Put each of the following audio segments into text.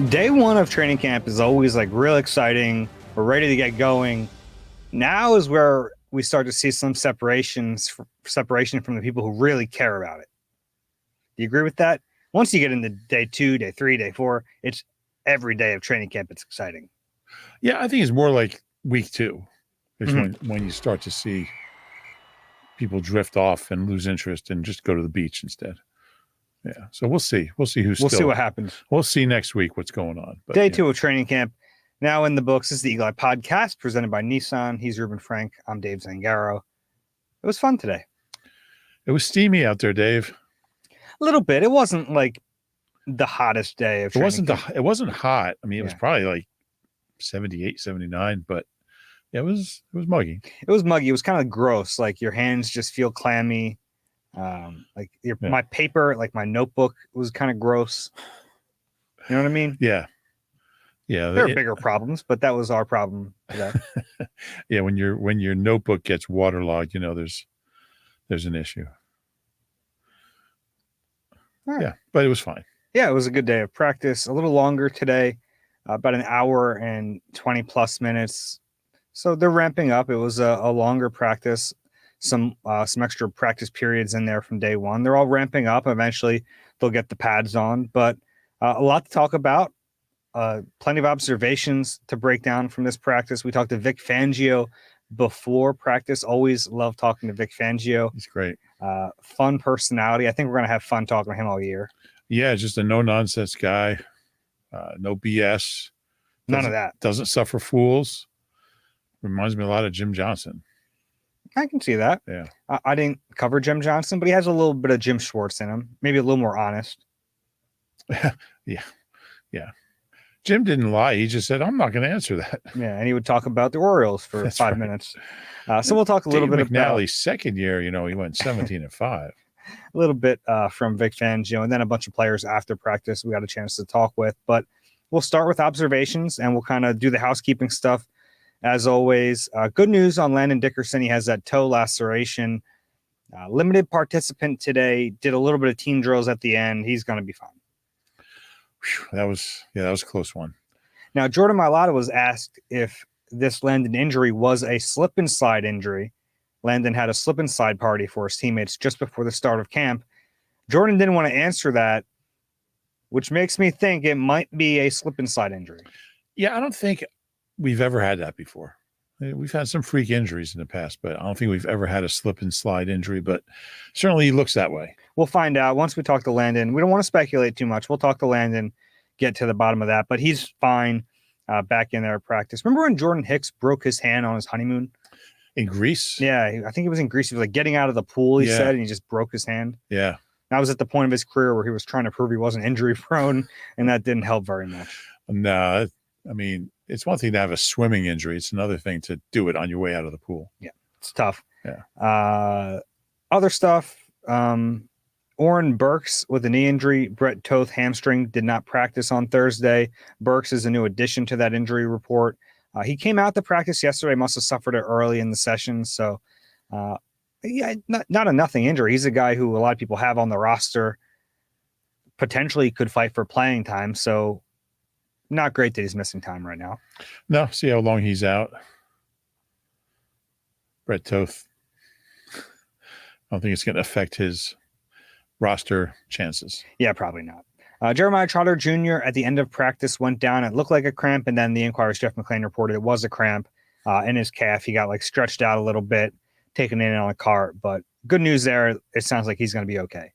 Day one of training camp is always like real exciting. We're ready to get going. Now is where we start to see some separation from the people who really care about it. Do you agree with that? Once you get into day 2, day 3, day 4, it's every day of training camp. It's exciting. Yeah, I think it's more like week 2 is Mhm. when you start to see people drift off and lose interest and just go to the beach instead. Yeah, so we'll see. We'll see who's We'll see still. what happens. We'll see next week what's going on. But Day yeah. 2 of training camp. Now in the books. This is the Eagle Eye Podcast presented by Nissan. He's Roob and Frank. I'm Dave Zangaro. It was fun today. It was steamy out there, Dave. A little bit. It wasn't like the hottest day of training camp. It wasn't hot. I mean, it was Yeah. probably like 78, 79, but yeah, it was muggy. It was muggy. It was kind of gross. Like your hands just feel clammy. My paper, like my notebook, was kind of gross. You know what I mean? Yeah. Yeah. There are bigger problems, but that was our problem today. Yeah, when your notebook gets waterlogged, there's an issue. Right. Yeah, but it was fine. Yeah, it was a good day of practice. A little longer today, about an hour and 20 plus minutes. So they're ramping up. It was a longer practice, some extra practice periods in there from day one. They're all ramping up. Eventually, they'll get the pads on, but a lot to talk about. Plenty of observations to break down from this practice. We talked to Vic Fangio before practice. Always love talking to Vic Fangio. He's great. Fun personality. I think we're going to have fun talking to him all year. Yeah, just a no-nonsense guy. No BS. None of that. Doesn't suffer fools. Reminds me a lot of Jim Johnson. I can see that. Yeah. I didn't cover Jim Johnson, but he has a little bit of Jim Schwartz in him. Maybe a little more honest. Yeah. Jim didn't lie. He just said, I'm not going to answer that. Yeah, and he would talk about the Orioles for That's 5 right. minutes. So we'll talk a little Dave bit McNally's second year, he went 17-5. A little bit from Vic Fangio, and then a bunch of players after practice we got a chance to talk with. But we'll start with observations, and we'll kind of do the housekeeping stuff. As always, good news on Landon Dickerson. He has that toe laceration. Limited participant today. Did a little bit of team drills at the end. He's going to be fine. Whew, that was a close one. Now, Jordan Mailata was asked if this Landon injury was a slip and slide injury. Landon had a slip and slide party for his teammates just before the start of camp. Jordan didn't want to answer that, which makes me think it might be a slip and slide injury. Yeah, I don't think we've ever had that before. We've had some freak injuries in the past, but I don't think we've ever had a slip and slide injury, but certainly he looks that way. We'll find out once we talk to Landon. We don't want to speculate too much. We'll talk to Landon, get to the bottom of that, but he's fine back in there at practice. Remember when Jordan Hicks broke his hand on his honeymoon? In Greece? Yeah, I think he was in Greece. He was like getting out of the pool, he said, and he just broke his hand. Yeah. That was at the point of his career where he was trying to prove he wasn't injury prone, and that didn't help very much. No, I mean, it's one thing to have a swimming injury. It's another thing to do it on your way out of the pool. Yeah, it's tough. Yeah. Other stuff, Oren Burks with a knee injury. Brett Toth hamstring did not practice on Thursday. Burks is a new addition to that injury report. He came out to practice yesterday, must have suffered it early in the session. So, not a nothing injury. He's a guy who a lot of people have on the roster, potentially could fight for playing time. So, not great that he's missing time right now. No, see how long he's out. Brett Toth. I don't think it's going to affect his roster chances. Yeah, probably not. Jeremiah Trotter Jr. at the end of practice went down. It looked like a cramp, and then the Inquirer's Jeff McClain reported it was a cramp in his calf. He got stretched out a little bit, taken in on a cart. But good news there. It sounds like he's going to be okay.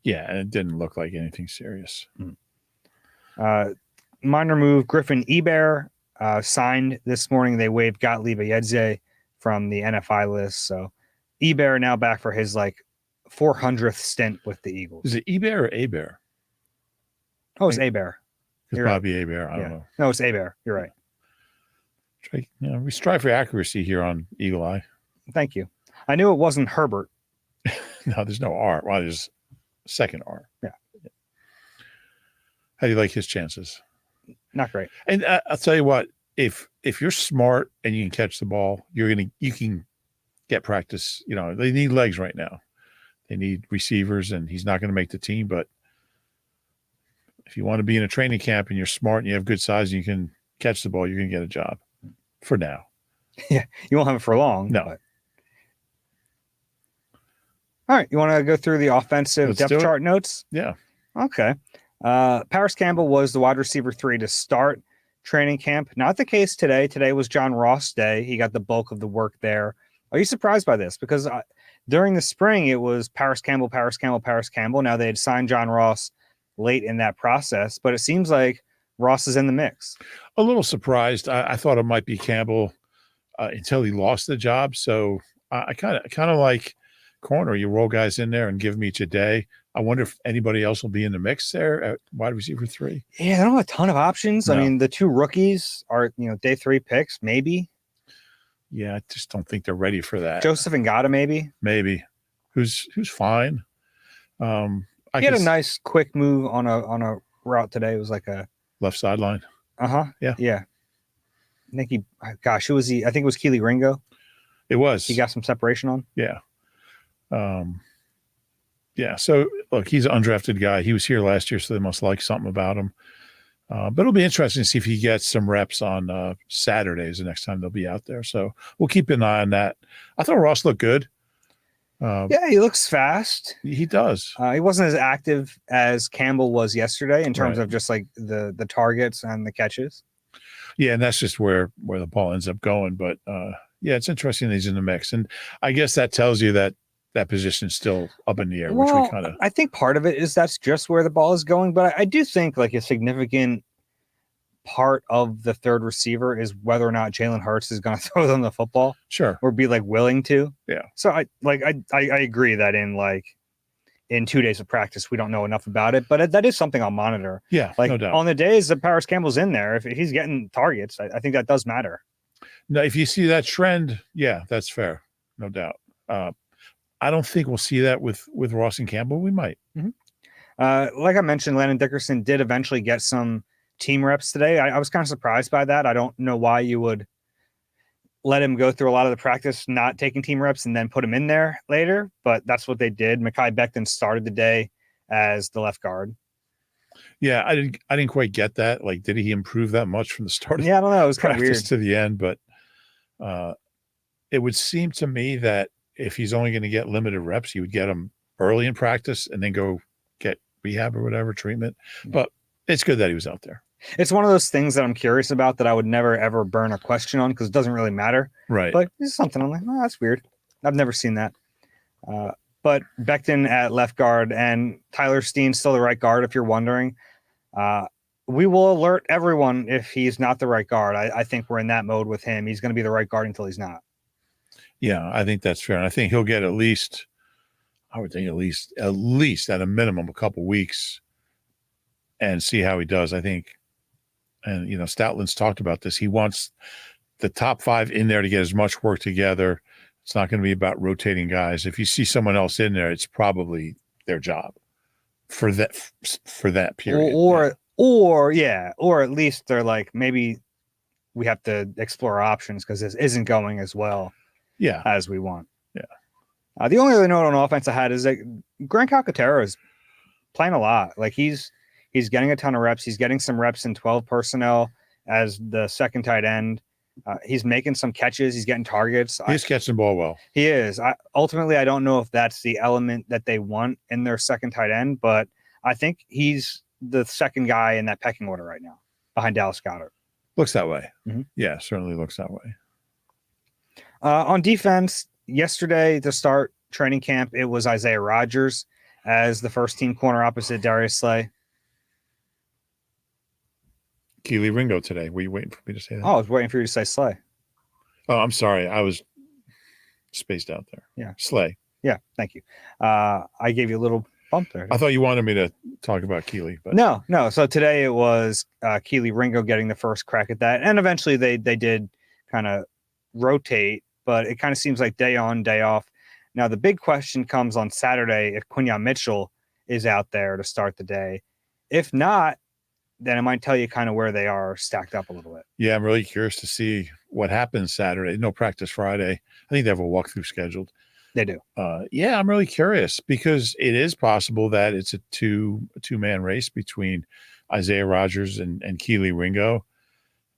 Yeah, and it didn't look like anything serious. Minor move. Griffin Eber signed this morning. They waived Gottlieb Ayedze from the NFI list. So Eber now back for his 400th stint with the Eagles. Is it Eber or Aber? Oh, it's Aber. It's probably Aber. I don't know. No, it's Aber. You're right. We strive for accuracy here on Eagle Eye. Thank you. I knew it wasn't Herbert. No, there's no R. Well, there's a second R. Yeah. How do you like his chances? Not great. And I'll tell you what, if you're smart and you can catch the ball, you can get practice. They need legs right now. They need receivers, and he's not going to make the team, but if you want to be in a training camp and you're smart and you have good size and you can catch the ball, you're going to get a job for now. Yeah, you won't have it for long. No. But... All right, you want to go through the offensive depth chart notes? Yeah. Okay. Paris Campbell was the wide receiver 3 to start training camp. Not the case today. Today was John Ross Day. He got the bulk of the work there. Are you surprised by this? Because during the spring, it was Paris Campbell, Paris Campbell, Paris Campbell. Now they had signed John Ross late in that process, but it seems like Ross is in the mix. A little surprised. I thought it might be Campbell until he lost the job. So I kind of like corner. You roll guys in there and give them each a day. I wonder if anybody else will be in the mix there at wide receiver 3. Yeah, they don't have a ton of options. No. I mean, the 2 rookies are, day 3 picks, maybe. Yeah, I just don't think they're ready for that. Joseph Ngata, maybe. Maybe. Who's fine. He had a nice quick move on a route today. It was like a left sideline. Yeah. I think who was he? I think it was Keely Ringo. It was. He got some separation on. Yeah. Yeah. So look, he's an undrafted guy. He was here last year, so they must like something about him. But it'll be interesting to see if he gets some reps on Saturdays the next time they'll be out there. So we'll keep an eye on that. I thought Ross looked good. Yeah, he looks fast. He does. He wasn't as active as Campbell was yesterday in terms of just like the targets and the catches. Yeah, and that's just where the ball ends up going. But yeah, it's interesting that he's in the mix. And I guess that tells you that position's still up in the air, which we kind of... I think part of it is that's just where the ball is going. But I do think like a significant part of the third receiver is whether or not Jalen Hurts is going to throw them the football. Sure. Or be like willing to. Yeah. So I agree that in 2 days of practice, we don't know enough about it, but that is something I'll monitor. Yeah, like no doubt. On the days that Paris Campbell's in there, if he's getting targets, I think that does matter. No, if you see that trend, yeah, that's fair. No doubt. I don't think we'll see that with Ross and Campbell. We might. Mm-hmm. Like I mentioned, Landon Dickerson did eventually get some team reps today. I was kind of surprised by that. I don't know why you would let him go through a lot of the practice, not taking team reps, and then put him in there later. But that's what they did. Mekhi Becton started the day as the left guard. Yeah, I didn't quite get that. Like, did he improve that much from the start? Yeah, I don't know. It was kind of weird to the end, but it would seem to me that if he's only going to get limited reps, he would get them early in practice and then go get rehab or whatever treatment. But it's good that he was out there. It's one of those things that I'm curious about that I would never, ever burn a question on because it doesn't really matter. Right. But this is something I'm like, oh, that's weird. I've never seen that. But Becton at left guard and Tyler Steen still the right guard, if you're wondering. We will alert everyone if he's not the right guard. I think we're in that mode with him. He's going to be the right guard until he's not. Yeah, I think that's fair. And I think he'll get at least at a minimum a couple weeks and see how he does. I think, and Stoutland's talked about this. He wants the top 5 in there to get as much work together. It's not going to be about rotating guys. If you see someone else in there, it's probably their job for that period. Or at least they're like, maybe we have to explore options because this isn't going as well as we want. Yeah. The only other note on offense I had is that Grant Calcaterra is playing a lot. Like he's getting a ton of reps. He's getting some reps in 12 personnel as the second tight end. He's making some catches. He's getting targets. He's catching the ball well. He is. Ultimately, I don't know if that's the element that they want in their second tight end, but I think he's the second guy in that pecking order right now behind Dallas Goedert. Looks that way. Mm-hmm. Yeah, certainly looks that way. On defense, yesterday to start training camp, it was Isaiah Rodgers as the first team corner opposite Darius Slay. Keely Ringo today. Were you waiting for me to say that? Oh, I was waiting for you to say Slay. Oh, I'm sorry. I was spaced out there. Yeah. Slay. Yeah, thank you. I gave you a little bump there. I thought you wanted me to talk about Keely. But No. So today it was Keely Ringo getting the first crack at that. And eventually they did kind of rotate, but it kind of seems like day on, day off. Now, the big question comes on Saturday if Quinyon Mitchell is out there to start the day. If not, then it might tell you kind of where they are stacked up a little bit. Yeah, I'm really curious to see what happens Saturday. No practice Friday. I think they have a walkthrough scheduled. They do. Yeah, I'm really curious because it is possible that it's a two-man race between Isaiah Rodgers and Keely Ringo.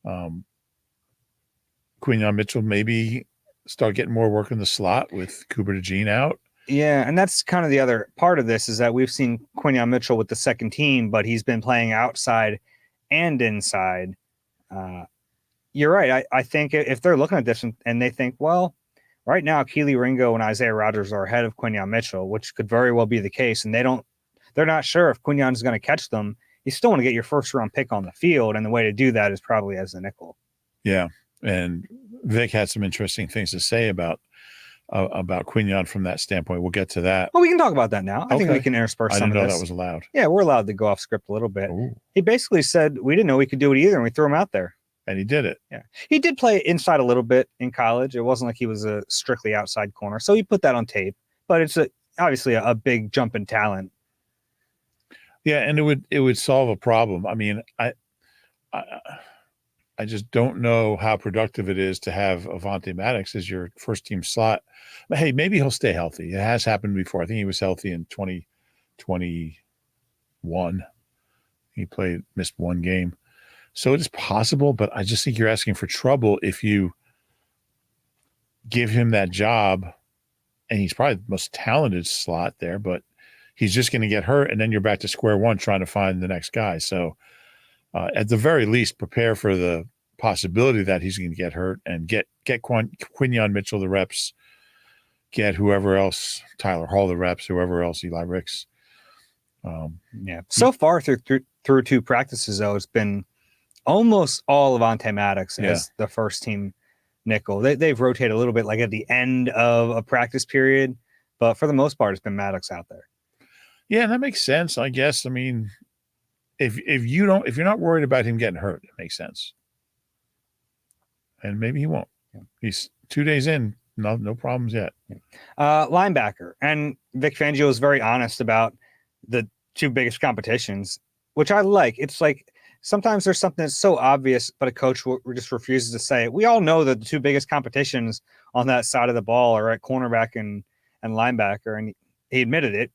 Quinyon Mitchell maybe start getting more work in the slot with Cooper DeJean out. Yeah, and that's kind of the other part of this is that we've seen Quinyon Mitchell with the second team, but he's been playing outside and inside. You're right. I think if they're looking at this and they think, well, right now Keely Ringo and Isaiah Rodgers are ahead of Quinyon Mitchell, which could very well be the case, and they're not sure if Quinyon's going to catch them. You still want to get your first round pick on the field, and the way to do that is probably as a nickel. Yeah, and Vic had some interesting things to say about Quinyon from that standpoint. We'll get to that. Well, we can talk about that now. I think we can intersperse some of this. I didn't know that was allowed. Yeah, we're allowed to go off script a little bit. Ooh. He basically said we didn't know we could do it either, and we threw him out there. And he did it. Yeah, he did play inside a little bit in college. It wasn't like he was a strictly outside corner, so he put that on tape. But it's obviously a big jump in talent. Yeah, and it would solve a problem. I mean, I just don't know how productive it is to have Avonte Maddox as your first team slot. But hey, maybe he'll stay healthy. It has happened before. I think he was healthy in 2021. He missed one game. So it is possible, but I just think you're asking for trouble if you give him that job, and he's probably the most talented slot there, but he's just going to get hurt, and then you're back to square one trying to find the next guy. So at the very least, prepare for the possibility that he's going to get hurt and get Quinyon Mitchell the reps, get whoever else, Tyler Hall the reps, whoever else, Eli Ricks. Yeah. So far through two practices, though, it's been almost all of Avonte Maddox as the first team nickel. They've rotated a little bit like at the end of a practice period, but for the most part, it's been Maddox out there. Yeah, that makes sense, I guess. I mean, if you're not worried about him getting hurt, it makes sense. And maybe he won't. Yeah. He's 2 days in, no problems yet. Linebacker. And Vic Fangio is very honest about the two biggest competitions, which I like. It's like sometimes there's something that's so obvious, but a coach just refuses to say it. We all know that the two biggest competitions on that side of the ball are at cornerback and linebacker, and he admitted it.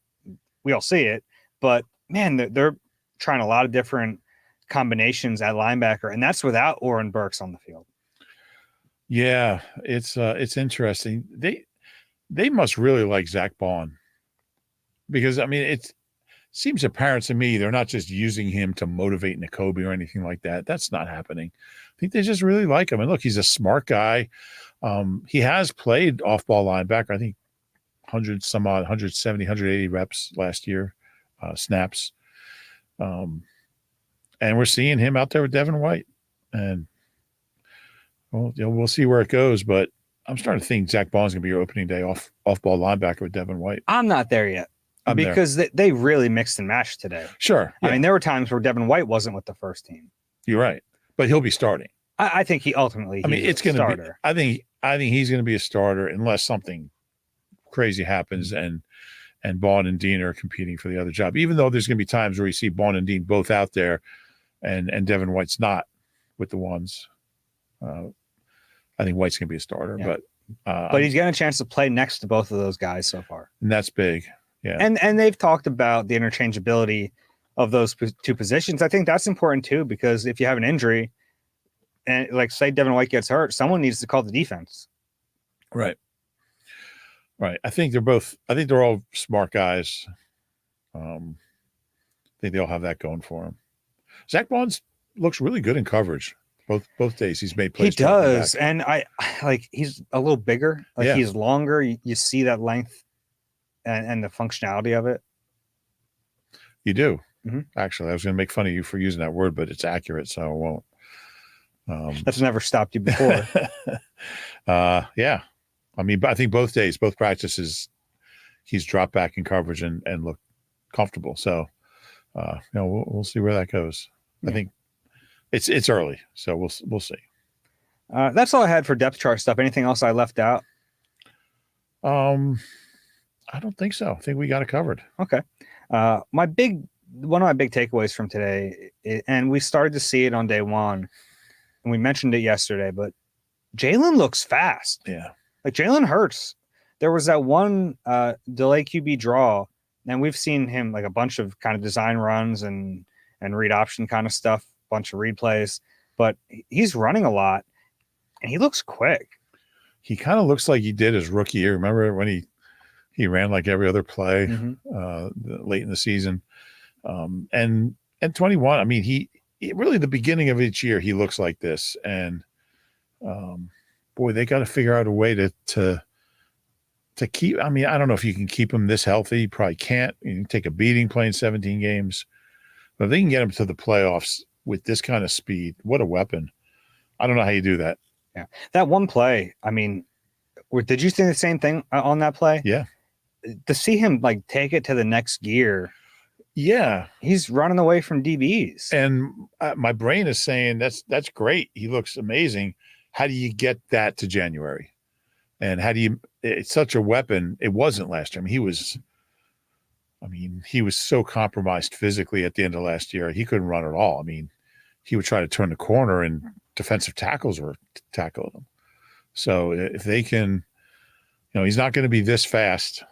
We all see it, but man, they're trying a lot of different combinations at linebacker, and that's without Oren Burks on the field. Yeah, it's interesting. They must really like Zach Bond, because I mean it seems apparent to me they're not just using him to motivate Nakobe or anything like that. That's not happening. I think they just really like him. And look, he's a smart guy. He has played off-ball linebacker. I think 170, 180 reps last year, snaps. And we're seeing him out there with Devin White. And well, we'll see where it goes, but I'm starting to think Zach Bond's going to be your opening day off-ball linebacker with Devin White. I'm not there yet. Because they really mixed and matched today. Sure. Yeah. I mean, there were times where Devin White wasn't with the first team. You're right. But he'll be starting. I think he ultimately it's going to be. I think he's going to be a starter unless something crazy happens and Bond and Dean are competing for the other job. Even though there's going to be times where you see Bond and Dean both out there and Devin White's not with the ones. I think White's going to be a starter, but he's getting a chance to play next to both of those guys so far. And that's big. Yeah. And they've talked about the interchangeability of those two positions. I think that's important too, because if you have an injury and like say Devin White gets hurt, someone needs to call the defense. Right. I think they're all smart guys. I think they all have that going for them. Zach Bonds looks really good in coverage. Both days he's made plays. He does. And he's a little bigger. He's longer. You see that length and the functionality of it. You do. Mm-hmm. Actually, I was going to make fun of you for using that word, but it's accurate, so I won't. That's never stopped you before. Yeah. I mean, I think both practices, he's dropped back in coverage and looked comfortable. So, we'll see where that goes. Yeah. I think it's early, so we'll see. That's all I had for depth chart stuff. Anything else I left out? I don't think so. I think we got it covered. Okay. One of my big takeaways from today, and we started to see it on day one, and we mentioned it yesterday, but Jalen looks fast. Yeah. Like Jalen Hurts there was that one delay QB draw, and we've seen him like a bunch of kind of design runs and read option kind of stuff, bunch of read plays, but he's running a lot and he looks quick. He kind of looks like he did his rookie year. Remember when he ran like every other play late in the season, and 21. I mean, he really the beginning of each year he looks like this, and boy, they got to figure out a way to keep. I mean, I don't know if you can keep him this healthy. You probably can't. You can take a beating playing 17 games, but if they can get him to the playoffs with this kind of speed, what a weapon! I don't know how you do that. Yeah, that one play. I mean, did you see the same thing on that play? Yeah. To see him like take it to the next gear. Yeah, he's running away from DBs, and my brain is saying that's great. He looks amazing. How do you get that to January? And how do you? It's such a weapon. It wasn't last year. I mean, he was so compromised physically at the end of last year. He couldn't run at all. I mean, he would try to turn the corner, and defensive tackles were tackling him. So if they can, he's not going to be this fast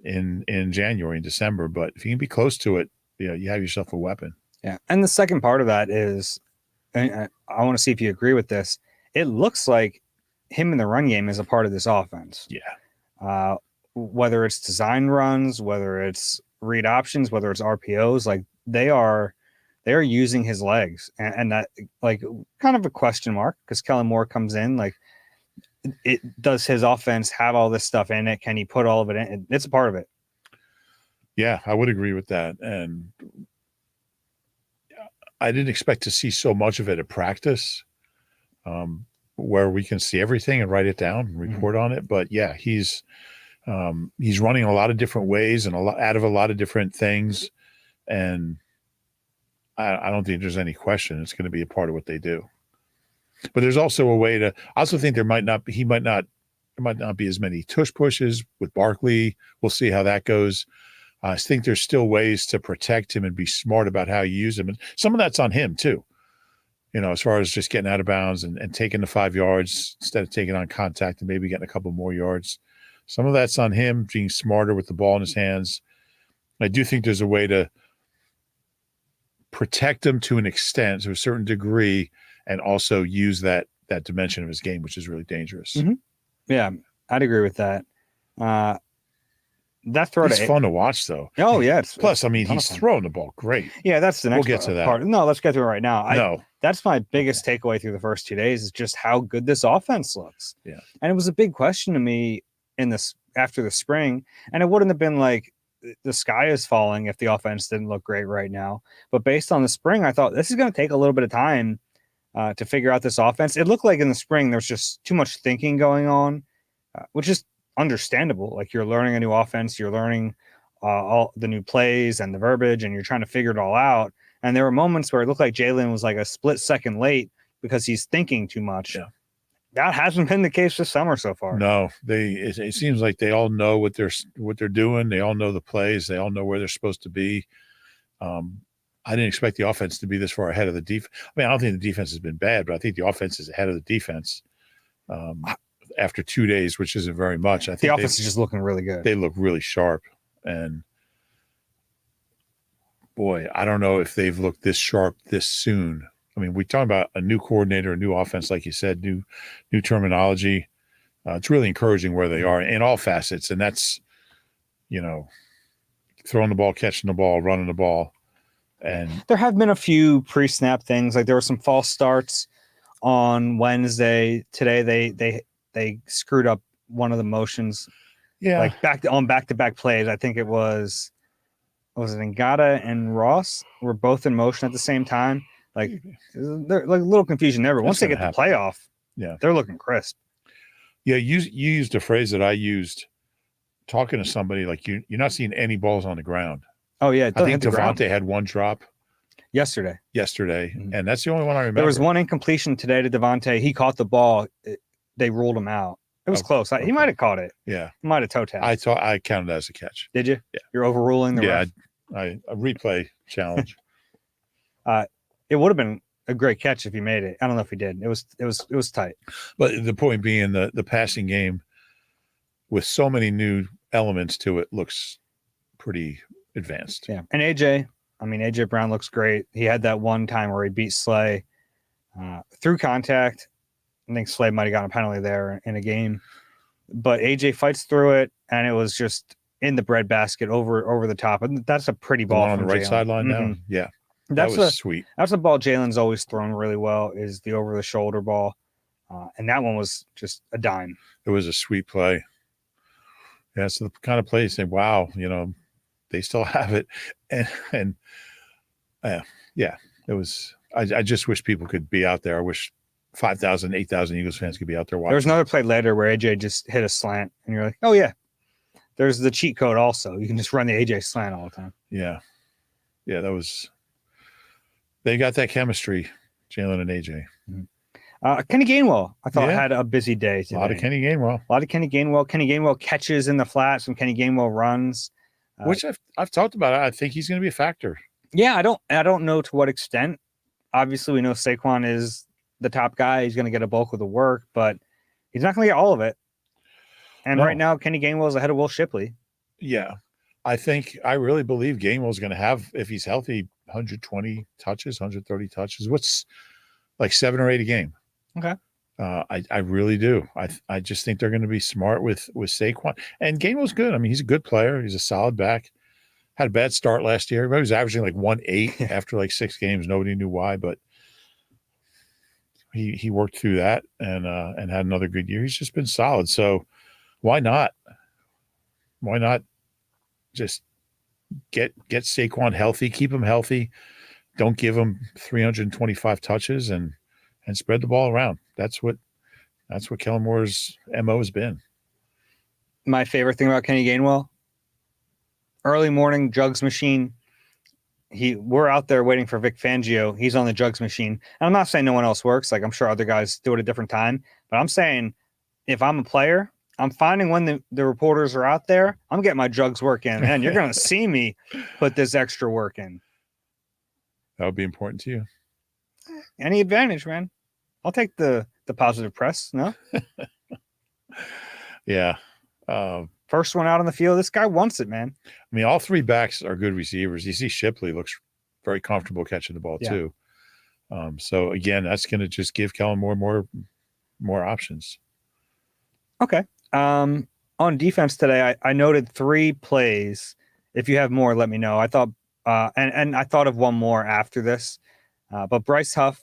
in January and December, but if you can be close to it, you have yourself a weapon. Yeah. And the second part of that is, and I want to see if you agree with this. It looks like him in the run game is a part of this offense. Yeah. Whether it's design runs, whether it's read options, whether it's RPOs, like they are using his legs, and that like kind of a question mark because Kellen Moore comes in like, does his offense have all this stuff in it? Can he put all of it in? It's a part of it. Yeah, I would agree with that. And I didn't expect to see so much of it at practice, where we can see everything and write it down and report on it. But yeah, he's running a lot of different ways and out of a lot of different things. And I don't think there's any question it's going to be a part of what they do. But there's also a way to. I also think there might not be as many tush pushes with Barkley. We'll see how that goes. I think there's still ways to protect him and be smart about how you use him, and some of that's on him too. As far as just getting out of bounds and taking the 5 yards instead of taking on contact and maybe getting a couple more yards. Some of that's on him being smarter with the ball in his hands. I do think there's a way to protect him to an extent, to a certain degree, and also use that dimension of his game, which is really dangerous. Yeah, I'd agree with that. That throw it's fun to watch, though. Oh, yeah. Plus, I mean, he's throwing the ball great. Yeah, that's the next We'll get to that. part. No, let's get to it right now. That's my biggest takeaway through the first 2 days is just how good this offense looks. Yeah. And it was a big question to me after the spring, and it wouldn't have been like the sky is falling if the offense didn't look great right now. But based on the spring, I thought this is going to take a little bit of time to figure out this offense. It looked like in the spring there's just too much thinking going on, which is understandable. Like you're learning a new offense, you're learning all the new plays and the verbiage, and you're trying to figure it all out. And there were moments where it looked like Jalen was like a split second late because he's thinking too much. Yeah. That hasn't been the case this summer so far. No, it seems like they all know what they're doing. They all know the plays. They all know where they're supposed to be. I didn't expect the offense to be this far ahead of the defense. I mean, I don't think the defense has been bad, but I think the offense is ahead of the defense after 2 days, which isn't very much. I think the offense is just looking really good. They look really sharp. And boy, I don't know if they've looked this sharp this soon. I mean, we talk about a new coordinator, a new offense, like you said, new terminology. It's really encouraging where they are in all facets. And that's, throwing the ball, catching the ball, running the ball. And there have been a few pre-snap things. Like there were some false starts on Wednesday. Today they screwed up one of the motions. Yeah. Like back-to-back plays. I think it was it Ngata and Ross were both in motion at the same time. Like there's like a little confusion there, but once they get the playoff, they're looking crisp. Yeah, you used a phrase that I used talking to somebody, like you're not seeing any balls on the ground. Oh yeah, I think Devontae had one drop yesterday, and that's the only one I remember. There was one incompletion today to Devontae. He caught the ball. They ruled him out. It was close. He might have caught it. Yeah, he might have toe tapped. I counted that as a catch. Did you? Yeah, you're overruling the ref. A replay challenge. It would have been a great catch if he made it. I don't know if he did. It was tight. But the point being, the passing game, with so many new elements to it, looks pretty advanced. Yeah. And AJ Brown looks great. He had that one time where he beat Slay through contact. I think Slay might have gotten a penalty there in a game, but AJ fights through it, and it was just in the breadbasket over the top. And that's a pretty The ball one on from the right Jalen. sideline now. Yeah. That's that was sweet. That's a ball Jalen's always thrown really well, is the over the shoulder ball. And that one was just a dime. It was a sweet play. Yeah. So the kind of play you say, wow, they still have it. And yeah, it was, I just wish people could be out there. I wish 5,000, 8,000 Eagles fans could be out there watching. There was another play later where AJ just hit a slant, and you're like, oh, yeah. There's the cheat code also. You can just run the AJ slant all the time. Yeah. Yeah, they got that chemistry, Jalen and AJ. Mm-hmm. Kenny Gainwell, I thought, had a busy day today. A lot of Kenny Gainwell. Kenny Gainwell catches in the flats when Kenny Gainwell runs. Which I've talked about. I think he's going to be a factor. Yeah, I don't know to what extent. Obviously, we know Saquon is the top guy. He's going to get a bulk of the work, but he's not going to get all of it. And right now, Kenny Gainwell is ahead of Will Shipley. Yeah. I really believe Gainwell is going to have, if he's healthy, 120 touches, 130 touches. What's like 7 or 8 a game? Okay. I really do. I just think they're going to be smart with Saquon. And Gainwell's good. I mean, he's a good player. He's a solid back. Had a bad start last year. He was averaging like 1.8 after like 6 games. Nobody knew why, but he worked through that and had another good year. He's just been solid. So why not? Why not just get Saquon healthy, keep him healthy, don't give him 325 touches and spread the ball around. That's what Kellen Moore's MO has been. My favorite thing about Kenny Gainwell, early morning jugs machine. We're out there waiting for Vic Fangio. He's on the jugs machine. And I'm not saying no one else works. Like, I'm sure other guys do it at a different time. But I'm saying if I'm a player, I'm finding when the reporters are out there, I'm getting my jugs work in. And you're going to see me put this extra work in. That would be important to you. Any advantage, man. I'll take the positive press. No? Yeah. First one out on the field. This guy wants it, man. I mean, all 3 backs are good receivers. You see Shipley looks very comfortable catching the ball too. So again, that's going to just give Kellen Moore more options. Okay. On defense today, I noted 3 plays. If you have more, let me know. I thought, and I thought of one more after this, but Bryce Huff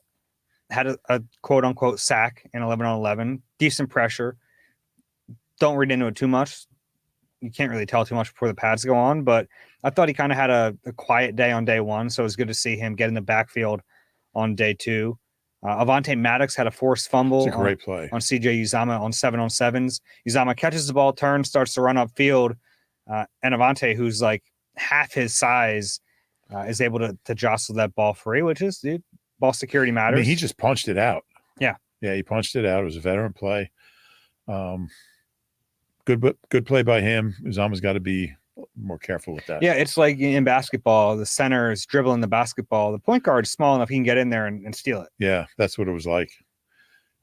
had a quote unquote sack in 11-on-11, decent pressure. Don't read into it too much. You can't really tell too much before the pads go on, but I thought he kind of had a quiet day on day 1. So it was good to see him get in the backfield on day 2. Avonte Maddox had a forced fumble. It's a great play on CJ Uzama on 7-on-7s. Uzama catches the ball, turns, starts to run upfield. And Avonte, who's like half his size, is able to jostle that ball free, which is, dude, ball security matters. I mean, he just punched it out. Yeah. Yeah, he punched it out. It was a veteran play. Good play by him. Uzama's got to be more careful with that. Yeah, it's like in basketball, the center is dribbling the basketball. The point guard is small enough he can get in there and steal it. Yeah, that's what it was like.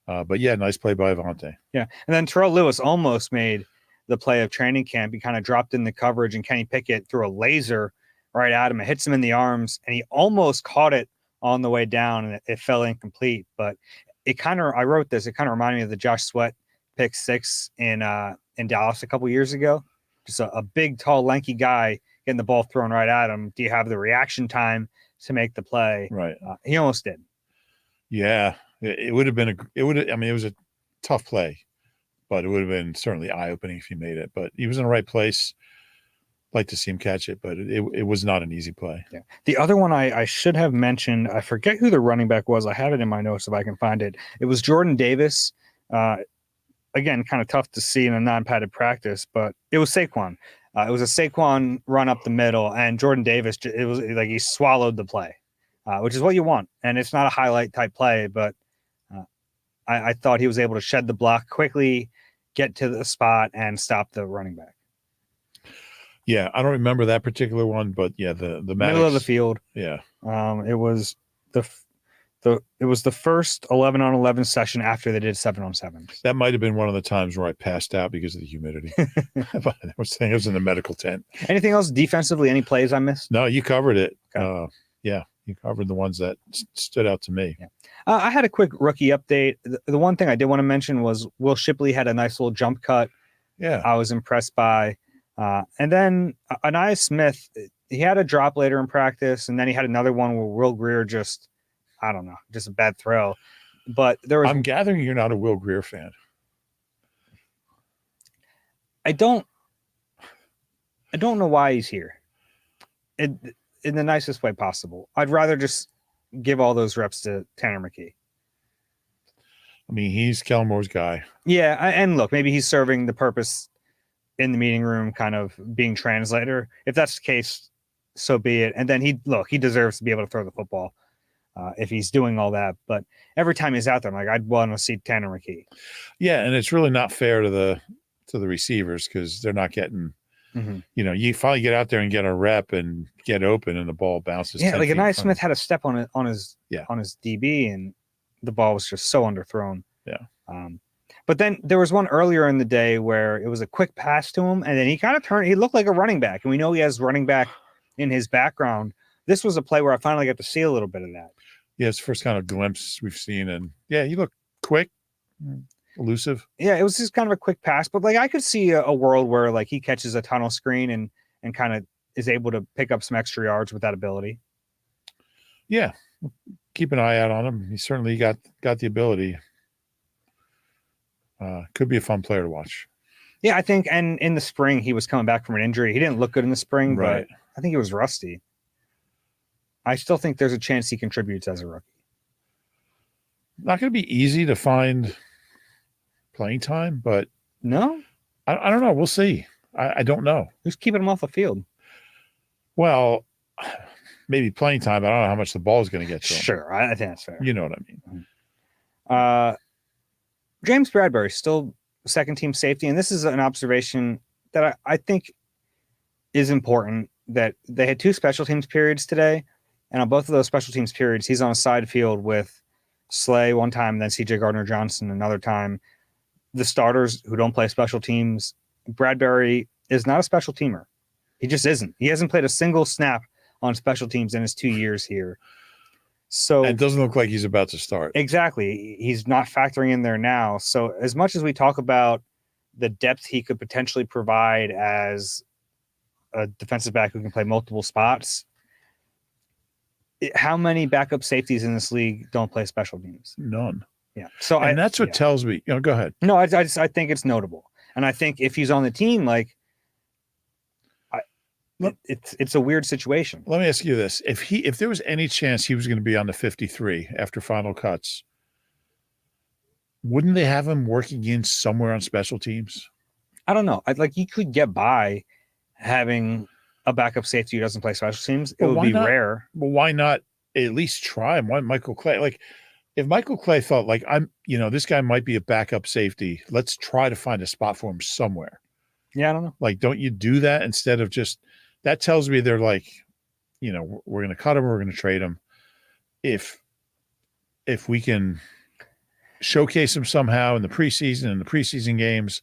But yeah, nice play by Avonte. Yeah, and then Terrell Lewis almost made the play of training camp. He kind of dropped in the coverage, and Kenny Pickett threw a laser right at him. It hits him in the arms, and he almost caught it on the way down, and it fell incomplete. But I wrote this, it kind of reminded me of the Josh Sweat pick 6 in Dallas a couple years ago. Just a big, tall, lanky guy getting the ball thrown right at him. Do you have the reaction time to make the play? Right. He almost did. Yeah, it would have been it was a tough play, but it would have been certainly eye-opening if he made it. But he was in the right place. Like to see him catch it, but it was not an easy play. Yeah. The other one I should have mentioned, I forget who the running back was. I have it in my notes if I can find it. It was Jordan Davis. Again, kind of tough to see in a non-padded practice, but it was Saquon. It was a Saquon run up the middle, and Jordan Davis, it was like he swallowed the play, which is what you want. And it's not a highlight type play, but I thought he was able to shed the block quickly, get to the spot, and stop the running back. Yeah, I don't remember that particular one, but yeah, the middle of the field. Yeah, it was It was the first 11-on-11 session after they did 7-on-7s. That might have been one of the times where I passed out because of the humidity. But I was saying it was in the medical tent. Anything else defensively? Any plays I missed? No, you covered it. Okay. Yeah, you covered the ones that stood out to me. Yeah. I had a quick rookie update. The one thing I did want to mention was Will Shipley had a nice little jump cut. Yeah. I was impressed by. And then Anaya Smith, he had a drop later in practice, and then he had another one where Will Greer just a bad throw. But there was. I'm gathering you're not a Will Greer fan. I don't know why he's here. In the nicest way possible. I'd rather just give all those reps to Tanner McKee. I mean, he's Kellen Moore's guy. Yeah, and look, maybe he's serving the purpose in the meeting room, kind of being translator. If that's the case, so be it. And then he deserves to be able to throw the football if he's doing all that. But every time he's out there, I'm like, I'd want to see Tanner McKee. Yeah, and it's really not fair to the receivers because they're not getting. Mm-hmm. You finally get out there and get a rep and get open, and the ball bounces. Yeah, like Anaya Smith had a step on his DB, and the ball was just so underthrown. Yeah. But then there was one earlier in the day where it was a quick pass to him, and then he kind of turned. He looked like a running back, and we know he has running back in his background. This was a play where I finally got to see a little bit of that. Yeah, it's the first kind of glimpse we've seen, and yeah, he looked quick, elusive. Yeah, it was just kind of a quick pass, but like I could see a world where like he catches a tunnel screen and kind of is able to pick up some extra yards with that ability. Yeah, keep an eye out on him. He certainly got the ability. Could be a fun player to watch. Yeah, I think, and in the spring he was coming back from an injury. He didn't look good in the spring, right. But I think he was rusty. I still think there's a chance he contributes as a rookie. Not going to be easy to find playing time, but no, I don't know. We'll see. I don't know. Who's keeping him off the field? Well, maybe playing time. I don't know how much the ball is going to get to him. Sure, I think that's fair. You know what I mean. James Bradbury, still second team safety. And this is an observation that I think is important, that they had 2 special teams periods today. And on both of those special teams periods, he's on a side field with Slay one time, and then CJ Gardner-Johnson another time. The starters who don't play special teams, Bradbury is not a special teamer. He just isn't. He hasn't played a single snap on special teams in his 2 years here. So it doesn't look like he's about to start. Exactly. He's not factoring in there now. So as much as we talk about the depth he could potentially provide as a defensive back who can play multiple spots, how many backup safeties in this league don't play special teams? None. Yeah. So that's what tells me. Go ahead. No, I think it's notable, and I think if he's on the team, like, it's a weird situation. Let me ask you this: if there was any chance he was going to be on the 53 after final cuts, wouldn't they have him working in somewhere on special teams? I don't know. You could get by having a backup safety who doesn't play special teams. It would be rare. Well, why not at least try him? Why Michael Clay? Like, if Michael Clay thought, like, this guy might be a backup safety, let's try to find a spot for him somewhere. Yeah, I don't know. Like, don't you do that instead of just – that tells me they're like, we're going to cut him, we're going to trade him. If we can showcase him somehow in the preseason games,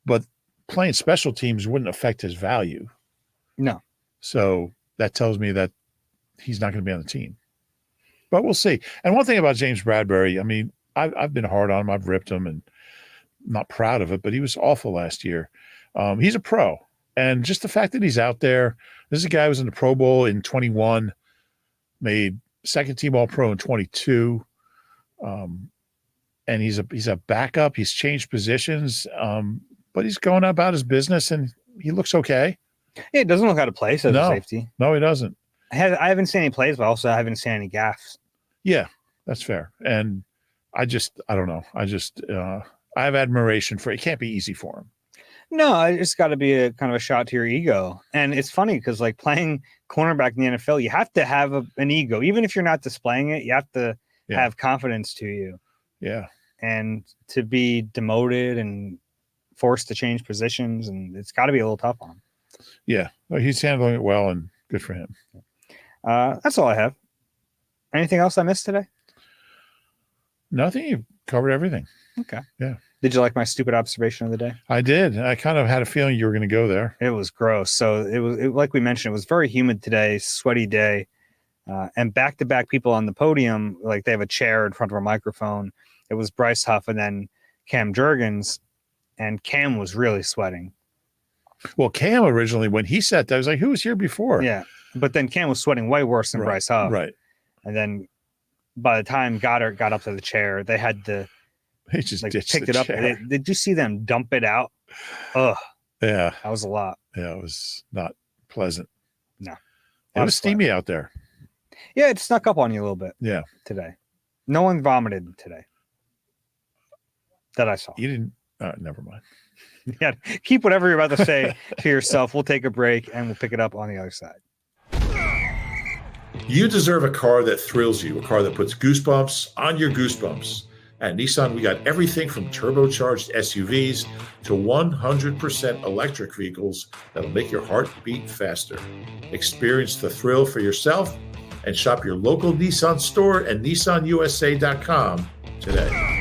but playing special teams wouldn't affect his value. No. So that tells me that he's not going to be on the team. But we'll see. And one thing about James Bradbury, I mean, I've been hard on him. I've ripped him and I'm not proud of it, but he was awful last year. He's a pro. And just the fact that he's out there, this is a guy who was in the Pro Bowl in 21, made second team All-Pro in 22. And he's a backup. He's changed positions, but he's going about his business and he looks okay. Yeah, it doesn't look out of place as a safety. No, he doesn't. I haven't seen any plays, but also I haven't seen any gaffes. Yeah, that's fair. And I don't know. I have admiration for it. It can't be easy for him. No, it's got to be a kind of a shot to your ego. And it's funny because like playing cornerback in the NFL, you have to have an ego. Even if you're not displaying it, you have to have confidence to you. Yeah. And to be demoted and forced to change positions, and it's got to be a little tough on him. Yeah. Well, he's handling it well and good for him. That's all I have. Anything else I missed today? Nothing. You covered everything. Okay. Yeah. Did you like my stupid observation of the day? I did. I kind of had a feeling you were going to go there. It was gross. So like we mentioned, it was very humid today, sweaty day. And back-to-back people on the podium, like they have a chair in front of a microphone. It was Bryce Huff and then Cam Jurgens, and Cam was really sweating. Well, Cam originally, when he sat there, I was like, who was here before? Yeah, but then Cam was sweating way worse than Bryce Huff. Right. And then by the time Goddard got up to the chair, they had to just picked it up. Did you see them dump it out? Ugh. Yeah. That was a lot. Yeah, it was not pleasant. No. It was steamy out there. Yeah, it snuck up on you a little bit. Yeah. Today. No one vomited today. That I saw. You didn't. Never mind. Yeah, keep whatever you're about to say to yourself. We'll take a break and we'll pick it up on the other side. You deserve a car that thrills you, a car that puts goosebumps on your goosebumps. At Nissan, we got everything from turbocharged SUVs to 100% electric vehicles that'll make your heart beat faster. Experience the thrill for yourself and shop your local Nissan store at nissanusa.com today.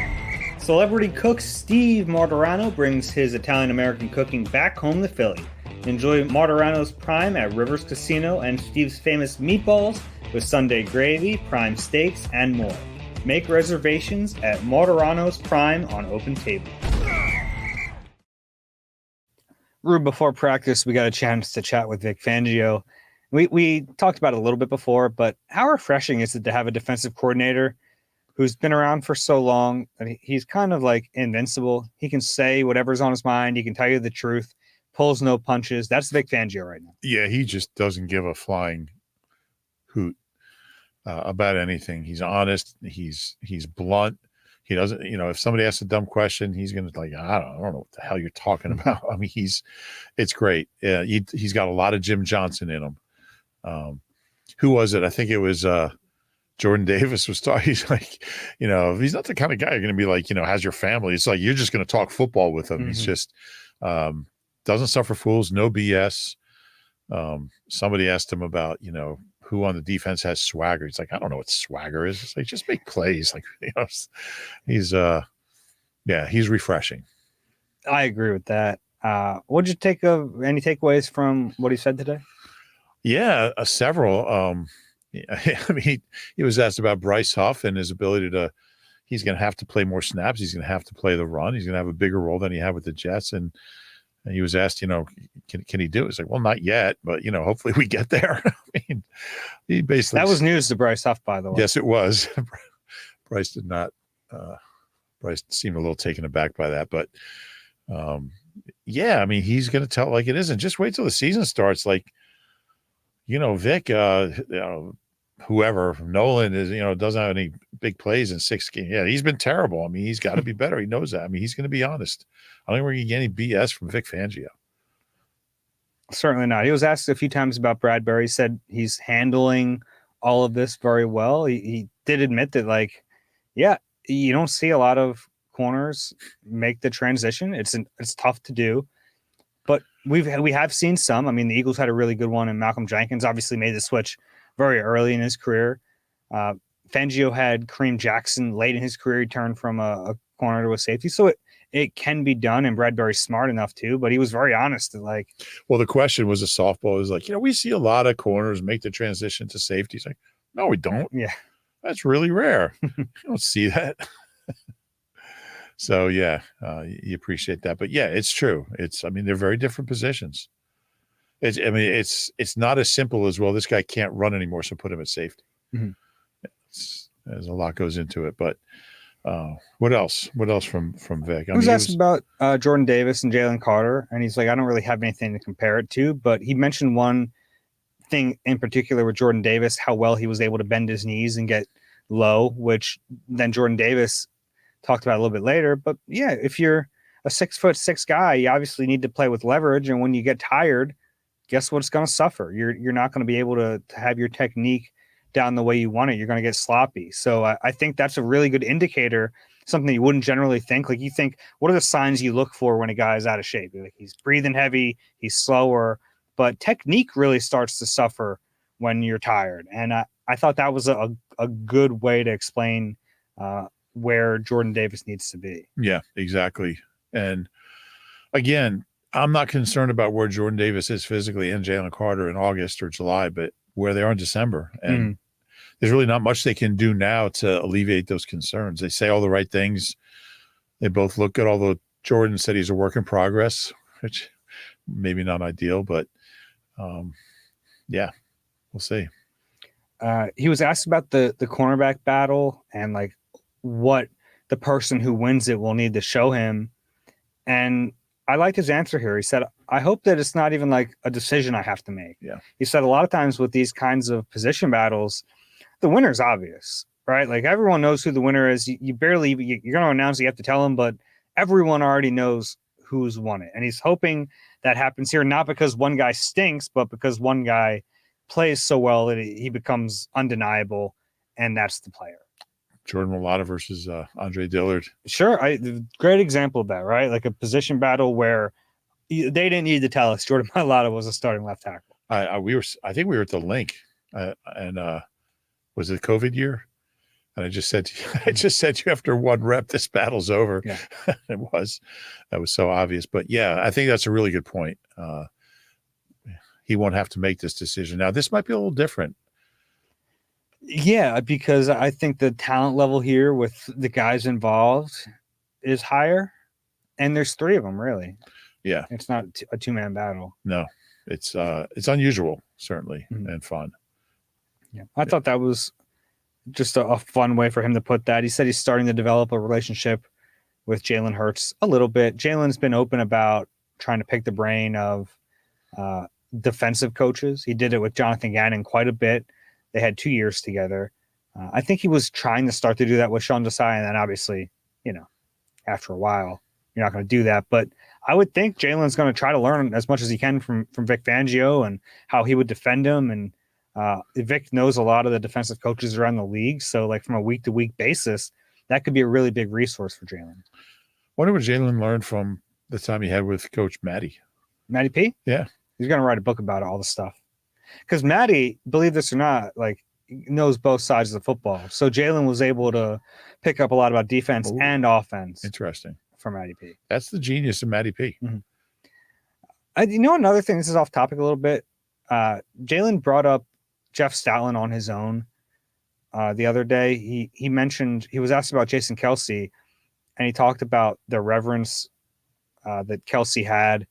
Celebrity cook Steve Martorano brings his Italian-American cooking back home to Philly. Enjoy Martorano's Prime at Rivers Casino and Steve's famous meatballs with Sunday gravy, prime steaks, and more. Make reservations at Martorano's Prime on Open Table. Roob, before practice, we got a chance to chat with Vic Fangio. We talked about it a little bit before, but how refreshing is it to have a defensive coordinator who's been around for so long? And he's kind of like invincible. He can say whatever's on his mind. He can tell you the truth, pulls no punches. That's Vic Fangio right now. Yeah, he just doesn't give a flying hoot about anything. He's honest. He's blunt. He doesn't, if somebody asks a dumb question, he's going to I don't know what the hell you're talking about. I mean, it's great. Yeah, he's got a lot of Jim Johnson in him. Who was it? I think it was Jordan Davis was talking. He's like, he's not the kind of guy you're going to be like, has your family. It's like, you're just going to talk football with him. Mm-hmm. He's just doesn't suffer fools, no BS. Somebody asked him about, who on the defense has swagger. He's like, I don't know what swagger is. It's like, just make plays. Like, he's refreshing. I agree with that. What'd you take of any takeaways from what he said today? Yeah, several. I mean, he was asked about Bryce Huff and his ability he's going to have to play more snaps. He's going to have to play the run. He's going to have a bigger role than he had with the Jets. And he was asked, can he do it? He's like, well, not yet, but, hopefully we get there. I mean, he basically. That was news to Bryce Huff, by the way. Yes, it was. Bryce did not. Bryce seemed a little taken aback by that. But, yeah, I mean, he's going to tell it like it is. And just wait till the season starts. Like, Vic, whoever, Nolan is, doesn't have any big plays in 6 games. Yeah, he's been terrible. I mean, he's got to be better. He knows that. I mean, he's going to be honest. I don't think we're going to get any BS from Vic Fangio. Certainly not. He was asked a few times about Bradbury. He said he's handling all of this very well. He did admit that, you don't see a lot of corners make the transition. It's tough to do. But we have seen some. I mean, the Eagles had a really good one, and Malcolm Jenkins obviously made the switch very early in his career. Fangio had Kareem Jackson late in his career. He turned from a corner to a safety. So it can be done, and Bradbury's smart enough too, but he was very honest. Well, the question was a softball. It was like, we see a lot of corners make the transition to safety. He's like, no, we don't. Yeah. That's really rare. You don't see that. So, yeah, you appreciate that. But, yeah, it's true. They're very different positions. It's not as simple as, well, this guy can't run anymore, so put him at safety. Mm-hmm. There's a lot goes into it. But what else? What else from Vic? I was asked about Jordan Davis and Jalen Carter, and he's like, I don't really have anything to compare it to. But he mentioned one thing in particular with Jordan Davis, how well he was able to bend his knees and get low, which then Jordan Davis talked about a little bit later. But yeah, if you're a 6'6" guy, you obviously need to play with leverage. And when you get tired, guess what? It's going to suffer. You're not going to be able to have your technique down the way you want it. You're going to get sloppy. So I think that's a really good indicator, something you wouldn't generally think. Like, you think, what are the signs you look for when a guy is out of shape? Like, he's breathing heavy, he's slower, but technique really starts to suffer when you're tired. And I thought that was a good way to explain where Jordan Davis needs to be. Yeah, exactly. And again, I'm not concerned about where Jordan Davis is physically and Jalen Carter in August or July, but where they are in December. And there's really not much they can do now to alleviate those concerns. They say all the right things. They both look good, although Jordan said he's a work in progress, which maybe not ideal, but yeah, we'll see. He was asked about the cornerback battle and like what the person who wins it will need to show him. And I liked his answer here. He said, I hope that it's not even like a decision I have to make. Yeah. He said a lot of times with these kinds of position battles, the winner's obvious, right? Like everyone knows who the winner is. You're going to announce it, you have to tell them, but everyone already knows who's won it. And he's hoping that happens here, not because one guy stinks, but because one guy plays so well that he becomes undeniable, and that's the player. Jordan Mailata versus Andre Dillard. Sure. Great example of that, right? Like a position battle where they didn't need to tell us Jordan Mailata was a starting left tackle. I think we were at the link, and was it COVID year? And I just said to you after one rep, this battle's over. Yeah. That was so obvious. But yeah, I think that's a really good point. He won't have to make this decision. Now, this might be a little different. Yeah, because I think the talent level here with the guys involved is higher, and there's three of them, really. Yeah. It's not a two-man battle. No, it's unusual, certainly, and fun. Yeah, I thought that was just a fun way for him to put that. He said he's starting to develop a relationship with Jalen Hurts a little bit. Jalen's been open about trying to pick the brain of defensive coaches. He did it with Jonathan Gannon quite a bit. They had 2 years together. I think he was trying to start to do that with Sean Desai, and then obviously, after a while, you're not going to do that. But I would think Jalen's going to try to learn as much as he can from Vic Fangio and how he would defend him. And Vic knows a lot of the defensive coaches around the league. So, like, from a week-to-week basis, that could be a really big resource for Jalen. Wonder what Jalen learned from the time he had with Coach Matty P? Yeah. He's going to write a book about all the stuff. Because Matty, believe this or not, like, knows both sides of the football. So Jalen was able to pick up a lot about defense and offense. Interesting. From Matty P. That's the genius of Matty P. Mm-hmm. Another thing, this is off topic a little bit. Jalen brought up Jeff Stoutland on his own the other day. He mentioned, he was asked about Jason Kelce, and he talked about the reverence that Kelce had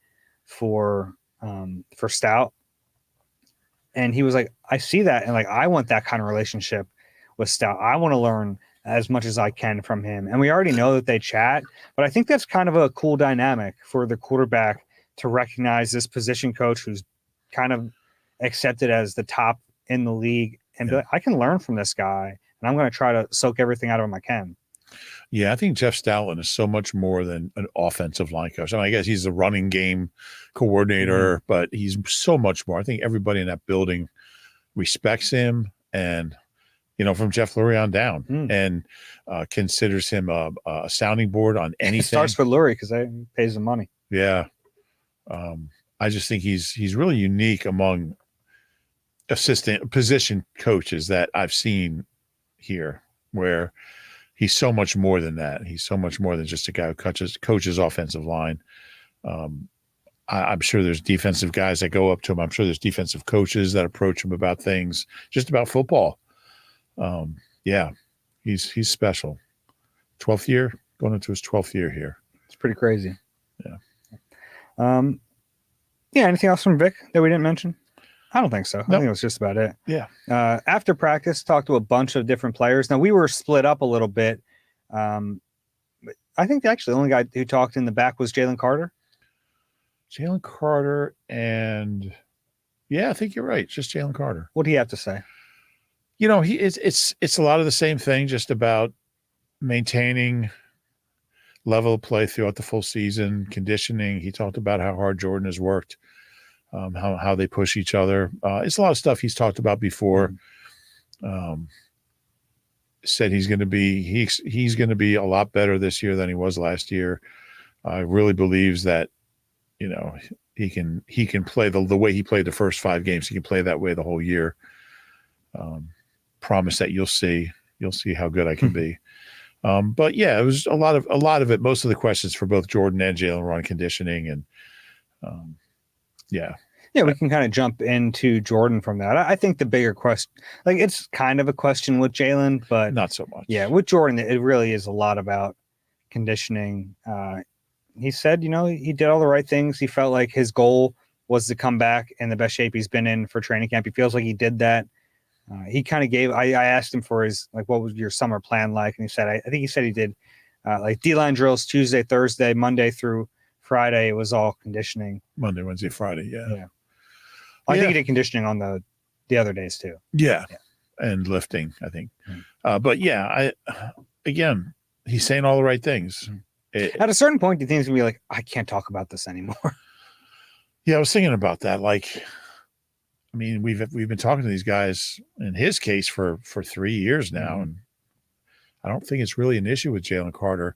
for Stout. And he was like, I see that. And like, I want that kind of relationship with Stout. I want to learn as much as I can from him. And we already know that they chat, but I think that's kind of a cool dynamic for the quarterback to recognize this position coach who's kind of accepted as the top in the league and be like, I can learn from this guy, and I'm going to try to soak everything out of him I can. Yeah, I think Jeff Stoutland is so much more than an offensive line coach. I guess he's a running game coordinator, but he's so much more. I think everybody in that building respects him, and from Jeff Lurie on down, and considers him a sounding board on anything. It starts with Lurie because he pays the money. Yeah, I just think he's really unique among assistant position coaches that I've seen here, where he's so much more than that. He's so much more than just a guy who coaches offensive line. I'm sure there's defensive guys that go up to him. I'm sure there's defensive coaches that approach him about things, just about football. Yeah, he's special. 12th year, going into his 12th year here. It's pretty crazy. Yeah. Anything else from Vic that we didn't mention? I don't think so. I think it was just about it. Yeah. After practice, talked to a bunch of different players. Now, we were split up a little bit. I think actually the only guy who talked in the back was Jalen Carter. Jalen Carter, and I think you're right. Just Jalen Carter. What do you have to say? It's a lot of the same thing, just about maintaining level of play throughout the full season, conditioning. He talked about how hard Jordan has worked, how they push each other. It's a lot of stuff he's talked about before. Said he's going to be a lot better this year than he was last year. Really believes that he can play the way he played the first 5 games. He can play that way the whole year. promise that you'll see how good I can be. But yeah, it was a lot of it. Most of the questions for both Jordan and Jalen were on conditioning, and yeah, we can kind of jump into Jordan from that. I think the bigger question, like it's kind of a question with Jalen, but not so much. Yeah, with Jordan, it really is a lot about conditioning. He said, he did all the right things. He felt like his goal was to come back in the best shape he's been in for training camp. He feels like he did that. He kind of gave. I asked him for his what was your summer plan like, and he said, I think he said he did like D-line drills Tuesday, Thursday, Monday through Friday. It was all conditioning. Monday, Wednesday, Friday. Yeah. I think he did conditioning on the other days too. Yeah. And lifting, I think. But yeah, he's saying all the right things. At a certain point, do you think it's gonna be like, I can't talk about this anymore? Yeah, I was thinking about that. Like, I mean, we've been talking to these guys in his case for 3 years now, and I don't think it's really an issue with Jalen Carter.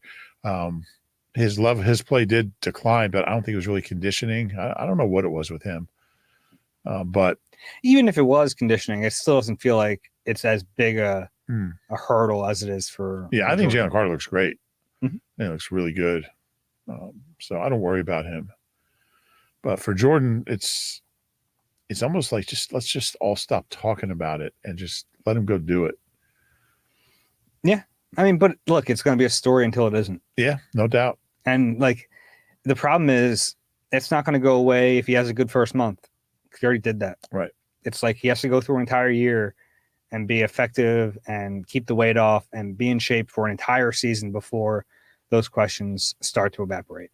His play did decline, but I don't think it was really conditioning. I don't know what it was with him. But even if it was conditioning, it still doesn't feel like it's as big a hurdle as it is for. Yeah, I think Jalen Carter looks great. Mm-hmm. He looks really good. So I don't worry about him. But for Jordan, it's almost like let's just all stop talking about it and just let him go do it. Yeah. I mean, but look, it's going to be a story until it isn't. Yeah, no doubt. And like the problem is it's not going to go away if he has a good first month. He already did that. Right. It's like he has to go through an entire year and be effective and keep the weight off and be in shape for an entire season before those questions start to evaporate.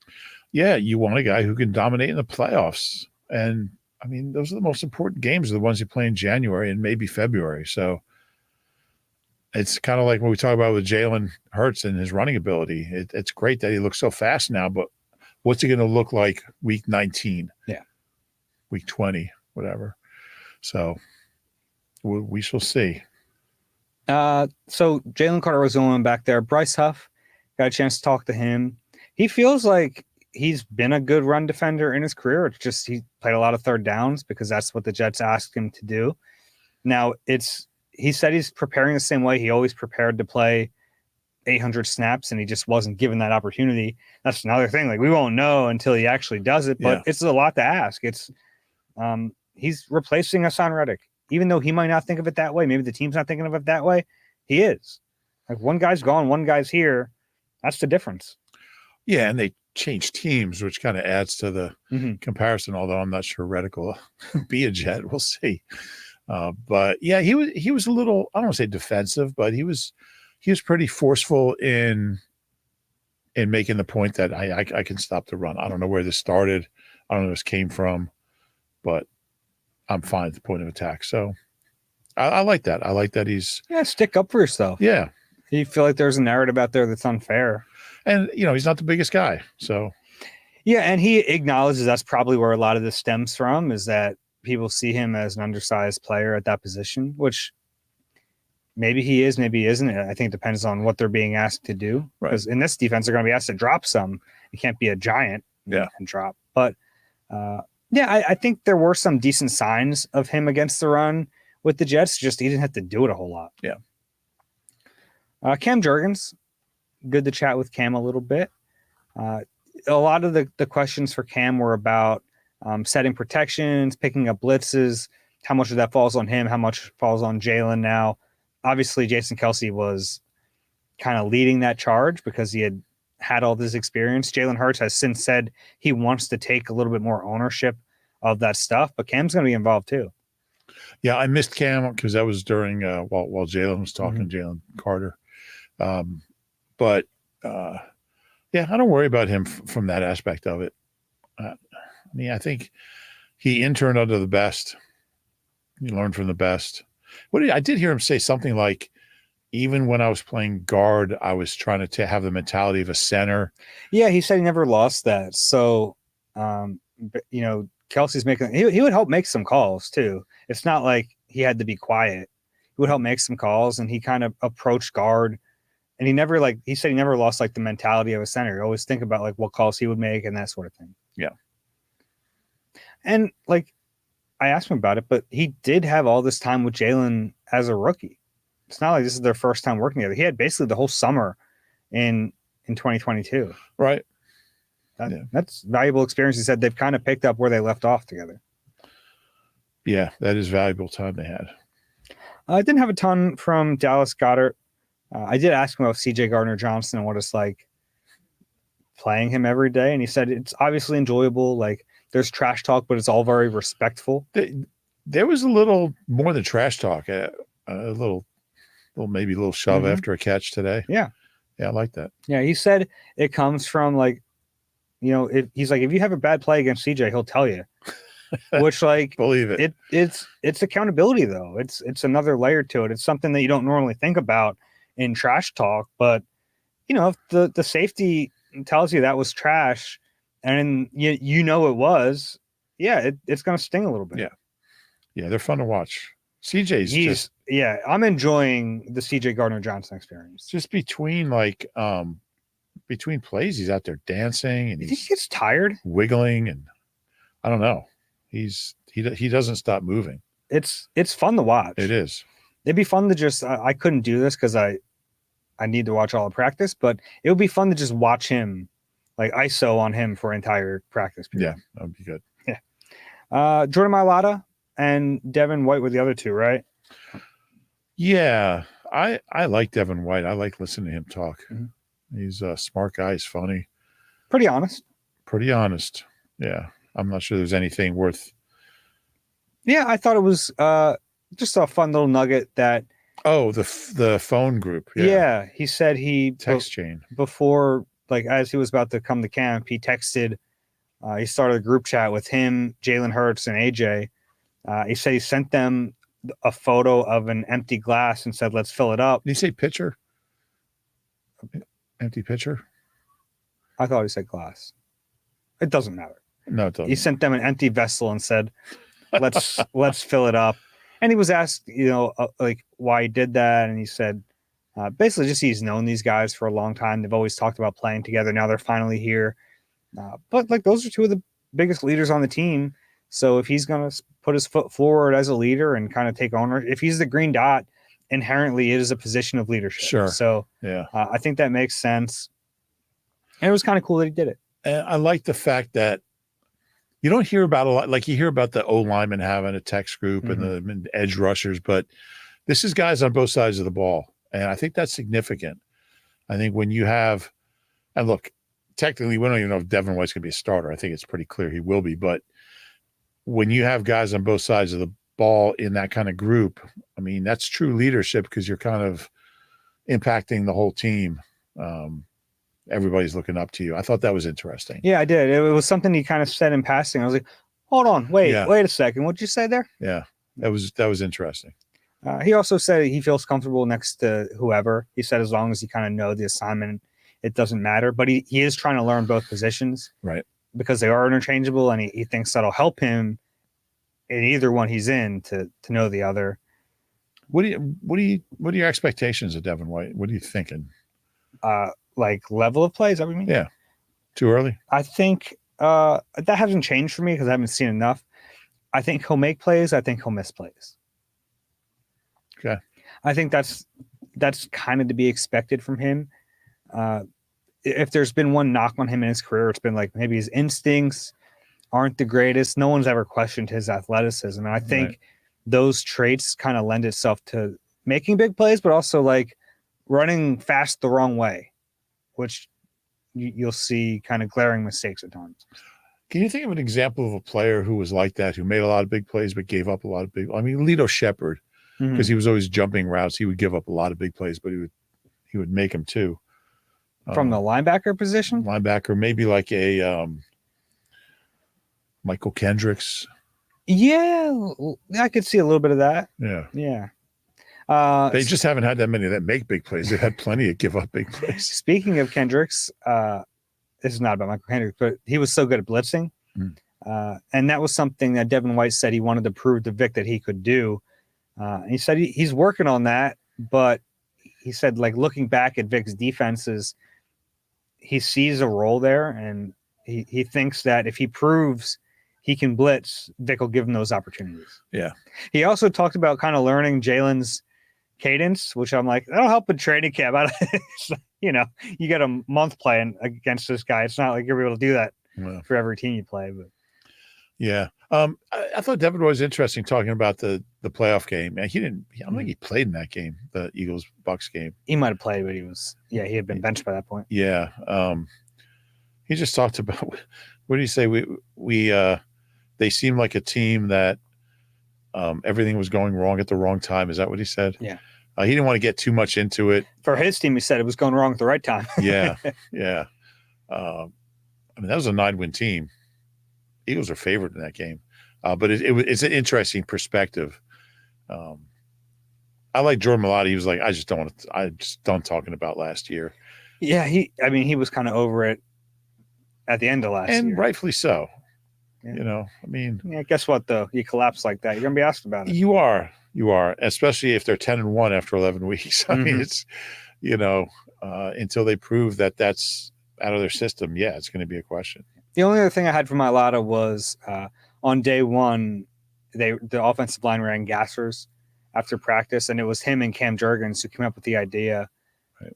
Yeah, you want a guy who can dominate in the playoffs. And I mean, those are the most important games, are the ones you play in January and maybe February. So it's kind of like when we talk about with Jalen Hurts and his running ability. It's great that he looks so fast now, but what's he going to look like week 19? Yeah. Week 20, whatever. So we shall see. So Jalen Carter was the only one back there. Bryce Huff, got a chance to talk to him. He feels like he's been a good run defender in his career. It's just he played a lot of third downs because that's what the Jets asked him to do. Now, he said he's preparing the same way he always prepared to play 800 snaps, and he just wasn't given that opportunity. That's another thing. Like, we won't know until he actually does it, but it's a lot to ask. It's he's replacing Hassan Reddick. Even though he might not think of it that way, maybe the team's not thinking of it that way, he is. Like, one guy's gone, one guy's here. That's the difference. Yeah, and they changed teams, which kind of adds to the comparison, although I'm not sure Reddick will be a Jet. We'll see. But yeah, he was a little, I don't want to say defensive, but he was pretty forceful in making the point that I can stop the run. I don't know where this started. I don't know where this came from, but I'm fine at the point of attack. So I like that. I like that he's stick up for yourself. Yeah. You feel like there's a narrative out there that's unfair. And, he's not the biggest guy. So, yeah. And he acknowledges that's probably where a lot of this stems from, is that people see him as an undersized player at that position, which maybe he is, maybe he isn't. I think it depends on what they're being asked to do. Because in this defense, they're going to be asked to drop some. You can't be a giant and drop. But, I think there were some decent signs of him against the run with the Jets. Just he didn't have to do it a whole lot. Yeah. Cam Jurgens, good to chat with Cam a little bit. A lot of the questions for Cam were about setting protections, picking up blitzes, how much of that falls on him, how much falls on Jalen now. Obviously, Jason Kelce was kind of leading that charge because he had all this experience. Jalen Hurts has since said he wants to take a little bit more ownership of that stuff, but Cam's going to be involved too. Yeah, I missed Cam because that was during while Jalen was talking, Jalen Carter. But I don't worry about him from that aspect of it. I mean, I think he interned under the best. He learned from the best. I did hear him say something like, even when I was playing guard, I was trying to have the mentality of a center. Yeah, he said he never lost that. So, Kelsey's making. He would help make some calls too. It's not like he had to be quiet. He would help make some calls, and he kind of approached guard. And he said he never lost like the mentality of a center. He always think about like what calls he would make and that sort of thing. Yeah. And like I asked him about it, but he did have all this time with Jalen as a rookie. It's not like this is their first time working together. He had basically the whole summer in 2022. Right. That's valuable experience. He said they've kind of picked up where they left off together. Yeah, that is valuable time they had. I didn't have a ton from Dallas Goedert. I did ask him about CJ Gardner-Johnson and what it's like playing him every day. And he said it's obviously enjoyable. Like there's trash talk, but it's all very respectful. There was a little more than trash talk, a little shove after a catch today. Yeah. Yeah, I like that. Yeah, he said it comes from like, he's like, if you have a bad play against CJ, he'll tell you. Which like believe it. It's accountability though. It's another layer to it. It's something that you don't normally think about in trash talk, but if the safety tells you that was trash and it was, it's gonna sting a little bit. Yeah, they're fun to watch. CJ's I'm enjoying the CJ Gardner-Johnson experience. Just between between plays, he's out there dancing and he gets tired, wiggling, and I don't know. He doesn't stop moving. It's fun to watch. It is. It'd be fun to just I couldn't do this because I need to watch all the practice, but it would be fun to just watch him, like ISO on him for entire practice period. Yeah, that would be good. Yeah. Jordan Mailata and Devin White were the other two, right? Yeah, I like Devin White. I like listening to him talk. Mm-hmm. He's a smart guy. He's funny. Pretty honest. Yeah. I'm not sure there's anything worth. Yeah, I thought it was just a fun little nugget that. Oh, the phone group. Yeah, he said text chain before, like as he was about to come to camp, he texted. He started a group chat with him, Jalen Hurts, and AJ. He said he sent them a photo of an empty glass and said, "Let's fill it up." Did he say pitcher? Empty pitcher? I thought he said glass. It doesn't matter. No, it doesn't. He sent them an empty vessel and said, let's fill it up. And he was asked, like why he did that. And he said, basically just he's known these guys for a long time. They've always talked about playing together. Now they're finally here. But like those are two of the biggest leaders on the team. So if he's going to put his foot forward as a leader and kind of take ownership, if he's the green dot, inherently it is a position of leadership. Sure. So I think that makes sense. And it was kind of cool that he did it. And I like the fact that you don't hear about a lot, like you hear about the O linemen having a text group and the edge rushers, but this is guys on both sides of the ball. And I think that's significant. I think when you have, and look, technically we don't even know if Devin White's going to be a starter. I think it's pretty clear he will be, but when you have guys on both sides of the ball in that kind of group, I mean, that's true leadership because you're kind of impacting the whole team. Everybody's looking up to you. I thought that was interesting. Yeah, I did. It was something he kind of said in passing. I was like, hold on, wait a second. What'd you say there? Yeah, that was interesting. He also said he feels comfortable next to whoever. He said as long as you kind of know the assignment, it doesn't matter. But he is trying to learn both positions. Right. Because they are interchangeable, and he thinks that'll help him in either one he's in to know the other. What are your expectations of Devin White? What are you thinking? Like level of play, is that what you mean? Yeah. Too early? I think that hasn't changed for me because I haven't seen enough. I think he'll make plays. I think he'll miss plays. Okay. I think that's kind of to be expected from him. If there's been one knock on him in his career, it's been like maybe his instincts aren't the greatest. No one's ever questioned his athleticism. And I think those traits kind of lend itself to making big plays, but also like running fast the wrong way, which you'll see kind of glaring mistakes at times. Can you think of an example of a player who was like that, who made a lot of big plays but gave up a lot of big? I mean, Lito Shepherd, because he was always jumping routes. He would give up a lot of big plays, but he would make them too. From the linebacker position? Linebacker, maybe like a Michael Kendricks. Yeah, I could see a little bit of that. Yeah. They just haven't had that many that make big plays. They've had plenty of give up big plays. Speaking of Kendricks, this is not about Michael Kendricks, but he was so good at blitzing. And that was something that Devin White said he wanted to prove to Vic that he could do. And he said he's working on that, but he said, like, looking back at Vic's defenses, he sees a role there, and he thinks that if he proves he can blitz, Vic will give him those opportunities. Yeah. He also talked about kind of learning Jalen's cadence, which I'm like, that'll help with training camp. You know, you get a month playing against this guy. It's not like you're able to do that for every team you play. But yeah, I thought Devin was interesting talking about the playoff game. And he didn't. I don't think he played in that game, the Eagles-Bucks game. He might have played, but he had been benched by that point. Yeah. He just talked about, what did he say? They seemed like a team that everything was going wrong at the wrong time. Is that what he said? Yeah. He didn't want to get too much into it. For his team, he said it was going wrong at the right time. Yeah. I mean, that was a 9-win team. Eagles are favored in that game. But it's an interesting perspective. I like Jordan Mailata. He was like, I just don't talking about last year. Yeah, he was kind of over it at the end of last year. And rightfully so. Yeah. You know, I mean, yeah, guess what though? You collapse like that, you're gonna be asked about it. You are, especially if they're 10-1 after 11 weeks. I mean, it's, until they prove that that's out of their system. Yeah, it's going to be a question. The only other thing I had for Mailata was on day one, the offensive line ran gassers after practice, and it was him and Cam Jurgens who came up with the idea.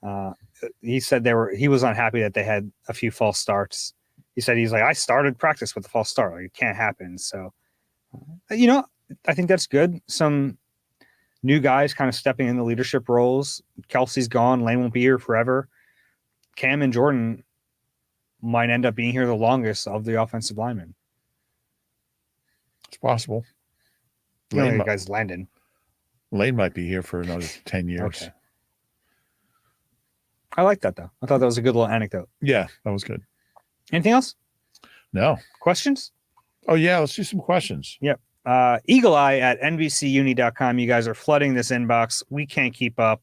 Right. He said he was unhappy that they had a few false starts. He said he's like, I started practice with a false start. Like, it can't happen. So, I think that's good. Some new guys kind of stepping into leadership roles. Kelsey's gone. Lane won't be here forever. Cam and Jordan might end up being here the longest of the offensive linemen. It's possible. The only guy's Landon. Lane might be here for another 10 years. Okay. I like that, though. I thought that was a good little anecdote. Yeah, that was good. Anything else? No. Questions? Oh, yeah. Let's do some questions. Yep. Eagle Eye at NBCUni.com. You guys are flooding this inbox. We can't keep up.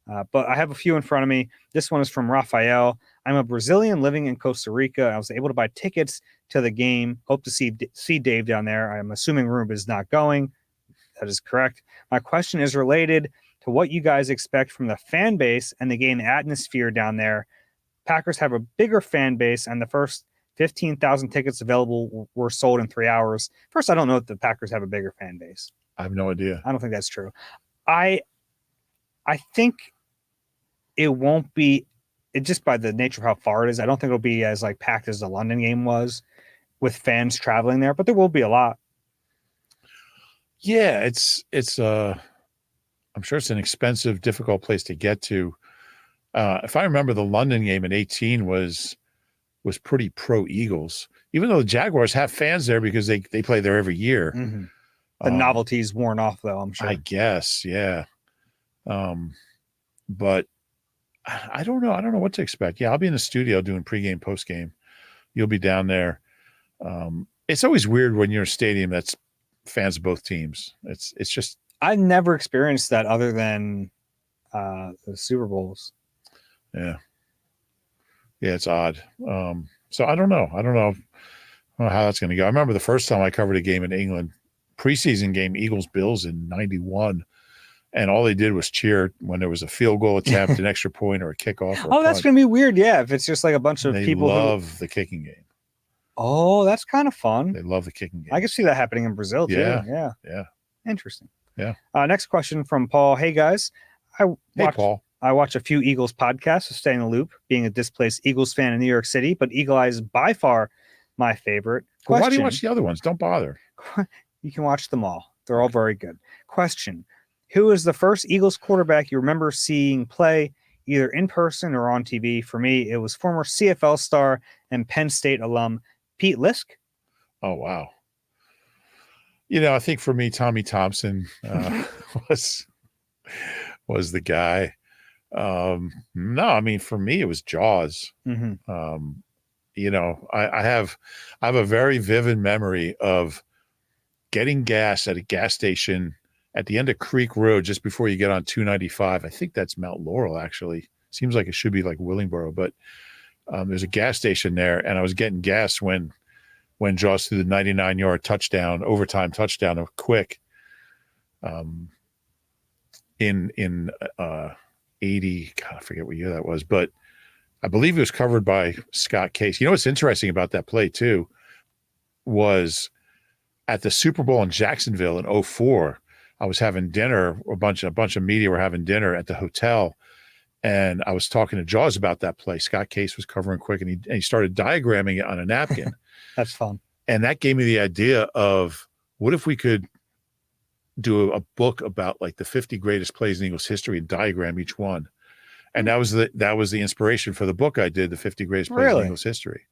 But I have a few in front of me. This one is from Rafael. I'm a Brazilian living in Costa Rica. I was able to buy tickets to the game. Hope to see Dave down there. I'm assuming Roob is not going. That is correct. My question is related to what you guys expect from the fan base and the game atmosphere down there. Packers have a bigger fan base, and the first 15,000 tickets available were sold in 3 hours. First, I don't know if the Packers have a bigger fan base. I have no idea. I don't think that's true. I think it won't be, just by the nature of how far it is, I don't think it'll be as like packed as the London game was with fans traveling there, but there will be a lot. Yeah, it's I'm sure it's an expensive, difficult place to get to. If I remember, the London game in 2018 was pretty pro Eagles, even though the Jaguars have fans there because they play there every year. Mm-hmm. The novelty's worn off, though, I'm sure. I guess, yeah. But I don't know. I don't know what to expect. Yeah, I'll be in the studio doing pregame, postgame. You'll be down there. It's always weird when you're in a stadium that's fans of both teams. It's just, I've never experienced that other than the Super Bowls. Yeah, it's odd. So I don't know. I don't know how that's going to go. I remember the first time I covered a game in England, preseason game, Eagles-Bills in 91. And all they did was cheer when there was a field goal attempt, an extra point, or a kickoff. Or that's going to be weird. Yeah, if it's just like a bunch of people. They love the kicking game. Oh, that's kind of fun. They love the kicking game. I can see that happening in Brazil too. Yeah. Interesting. Yeah. Next question from Paul. Hey guys, Paul. I watch a few Eagles podcasts to stay in the loop. Being a displaced Eagles fan in New York City, but Eagle Eye is by far my favorite. Well, why do you watch the other ones? Don't bother. You can watch them all. They're all very good. Question: who is the first Eagles quarterback you remember seeing play, either in person or on TV? For me, it was former CFL star and Penn State alum Pete Lisk. Oh, wow. I think for me, Tommy Thompson was the guy. No, I mean, for me, it was Jaws. Mm-hmm. I have a very vivid memory of getting gas at a gas station at the end of Creek Road, just before you get on 295. I think that's Mount Laurel, actually. Seems like it should be like Willingboro, but there's a gas station there, and I was getting gas when Jaws threw the 99-yard touchdown, overtime touchdown of Quick in 80. God, I forget what year that was, but I believe it was covered by Scott Case. What's interesting about that play too was at the Super Bowl in Jacksonville in '04. I was having dinner. A bunch of media were having dinner at the hotel, and I was talking to Jaws about that play. Scott Case was covering quick, and he started diagramming it on a napkin. That's fun. And that gave me the idea of, what if we could do a book about like the 50 greatest plays in Eagles history and diagram each one. And that was the inspiration for the book I did, the 50 greatest plays in Eagles history.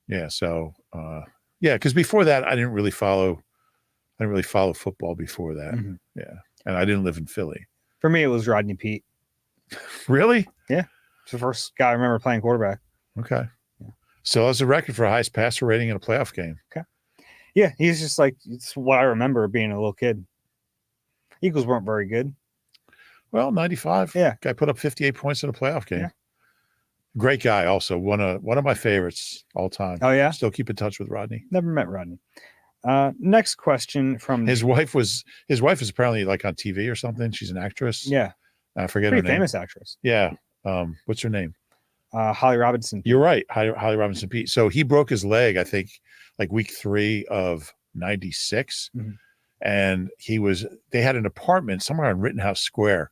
Yeah. So, because before that, I didn't really follow football before that. Mm-hmm. Yeah. And I didn't live in Philly. For me, it was Rodney Peete. Really? Yeah. It's the first guy I remember playing quarterback. Okay. Yeah. So that's a record for highest passer rating in a playoff game. Okay. Yeah. He's just like, it's what I remember being a little kid. Eagles weren't very good. Well, 95. Yeah. Guy put up 58 points in a playoff game. Yeah. Great guy also. One of my favorites all time. Oh, yeah? Still keep in touch with Rodney. Never met Rodney. Next question from his wife is apparently like on TV or something. She's an actress. Yeah. I forget Pretty her name. famous actress. Yeah. What's her name? Holly Robinson. You're right. Holly Robinson Peete. So he broke his leg, I think, like week 3 of '96. Mm-hmm. And they had an apartment somewhere on Rittenhouse Square.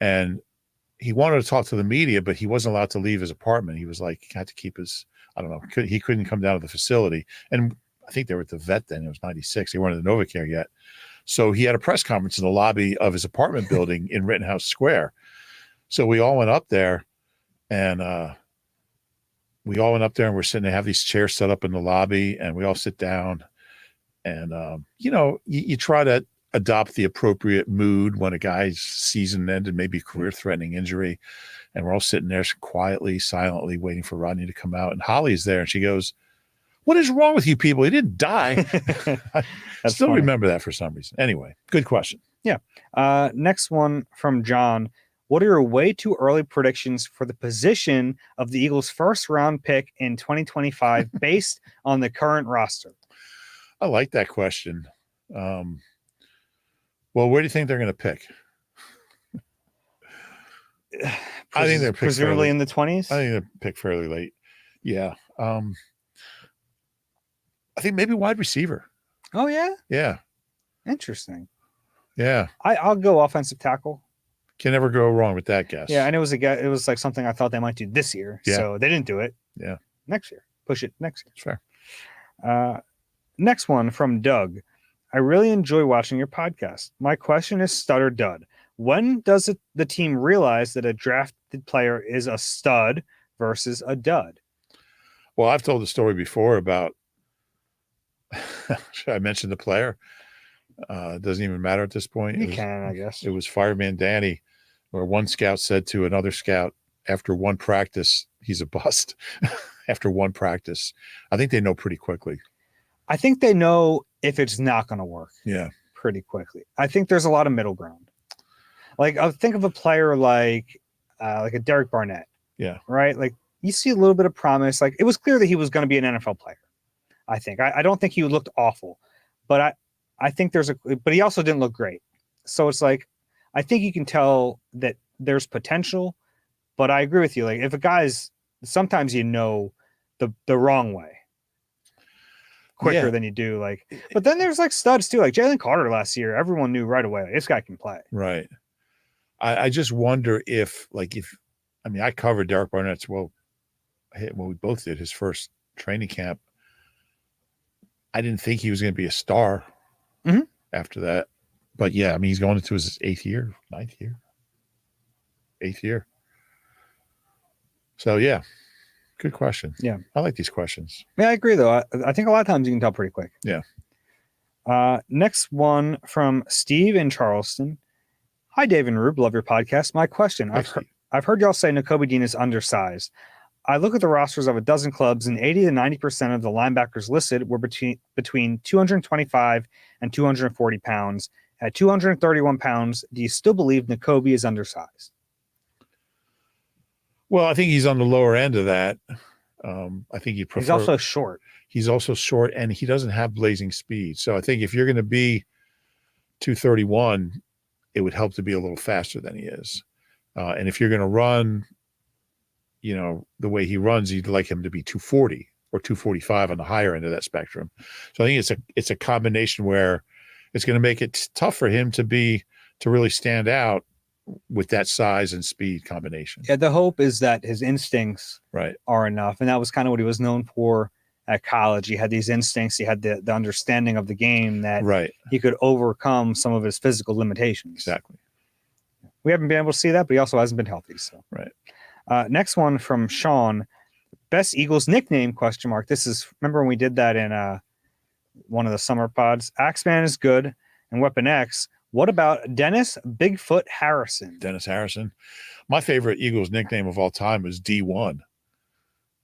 And he wanted to talk to the media, but he wasn't allowed to leave his apartment. He was like, he had to keep his, I don't know, he couldn't come down to the facility. And I think they were at the vet then. It was '96. They weren't in the NovaCare yet. So he had a press conference in the lobby of his apartment building in Rittenhouse Square. So we all went up there, and we're sitting. They have these chairs set up in the lobby, and we all sit down. And, you try to adopt the appropriate mood when a guy's season ended, maybe career-threatening injury. And we're all sitting there quietly, silently waiting for Rodney to come out. And Holly's there, and she goes, "What is wrong with you people? He didn't die." I still remember that for some reason. Anyway, good question. Yeah. Next one from John. What are your way too early predictions for the position of the Eagles' first-round pick in 2025 based on the current roster? I like that question. Well, where do you think they're going to pick? I think they're presumably in the 20s. I think they're picked fairly late. Yeah. I think maybe wide receiver. Oh, yeah? Yeah. Interesting. Yeah. I'll go offensive tackle. Can never go wrong with that guess. Yeah, and it was like something I thought they might do this year. Yeah. So they didn't do it. Yeah. Next year. Push it next year. It's fair. Next one from Doug. I really enjoy watching your podcast. My question is stud or dud. When does the team realize that a drafted player is a stud versus a dud? Well, I've told the story before about, should I mention the player? It doesn't even matter at this point. You can, I guess. It was Fireman Danny, where one scout said to another scout after one practice, he's a bust. After one practice. I think they know pretty quickly. I think they know if it's not going to work. Yeah. Pretty quickly. I think there's a lot of middle ground. Like, I'll think of a player like a Derek Barnett. Yeah. Right? Like, you see a little bit of promise. Like, it was clear that he was going to be an NFL player. I think. I don't think he looked awful, but I think but he also didn't look great. So it's like, I think you can tell that there's potential, but I agree with you. Like, if a guy's, sometimes the wrong way quicker than you do. Like, but then there's like studs too, like Jalen Carter last year. Everyone knew right away, like, this guy can play. Right. I just wonder if I covered Derek Barnett's, we both did his first training camp. I didn't think he was going to be a star after that. But yeah, he's going into his 8th year. So yeah, good question. Yeah. I like these questions. Yeah, I agree though. I think a lot of times you can tell pretty quick. Yeah. Next one from Steve in Charleston. Hi, Dave and Roob. Love your podcast. My question. I've heard y'all say Nakobe Dean is undersized. I look at the rosters of a dozen clubs, and 80 to 90% of the linebackers listed were between 225 and 240 pounds. At 231 pounds, do you still believe Nakobe is undersized? Well, I think he's on the lower end of that. I think he'd prefer. He's also short. He's also short, and he doesn't have blazing speed. So I think if you're going to be 231, it would help to be a little faster than he is. And if you're going to run, the way he runs, you'd like him to be 240. or 245 on the higher end of that spectrum. So I think it's a combination where it's going to make it tough for him to really stand out with that size and speed combination. Yeah, the hope is that his instincts Right. are enough. And that was kind of what he was known for at college. He had these instincts. He had the understanding of the game that Right. he could overcome some of his physical limitations. Exactly. We haven't been able to see that, but he also hasn't been healthy. So right. Next one from Sean. Best Eagles nickname, ? This is, remember when we did that in one of the summer pods? Axeman is good. And Weapon X. What about Dennis Bigfoot Harrison? Dennis Harrison. My favorite Eagles nickname of all time was D1.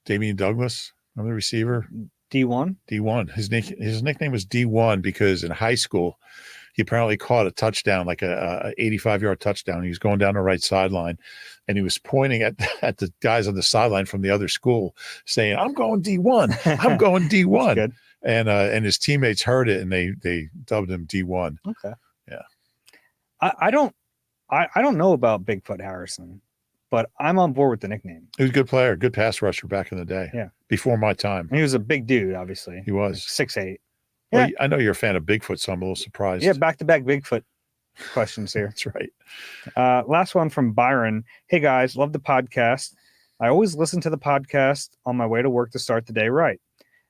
Damian Douglas, remember the receiver? D1? D1. His nickname was D1 because in high school, he apparently caught a touchdown, like a 85-yard touchdown. He was going down the right sideline, and he was pointing at the guys on the sideline from the other school, saying, "I'm going D1. I'm going D1." Good. And his teammates heard it, and they dubbed him D1. Okay. Yeah. I don't know about Bigfoot Harrison, but I'm on board with the nickname. He was a good player, good pass rusher back in the day. Yeah. Before my time. And he was a big dude, obviously. He was. 6'8". Well, Yeah. I know you're a fan of Bigfoot, so I'm a little surprised. Yeah, back-to-back Bigfoot questions here. That's right. Last one from Byron. Hey, guys, love the podcast. I always listen to the podcast on my way to work to start the day right.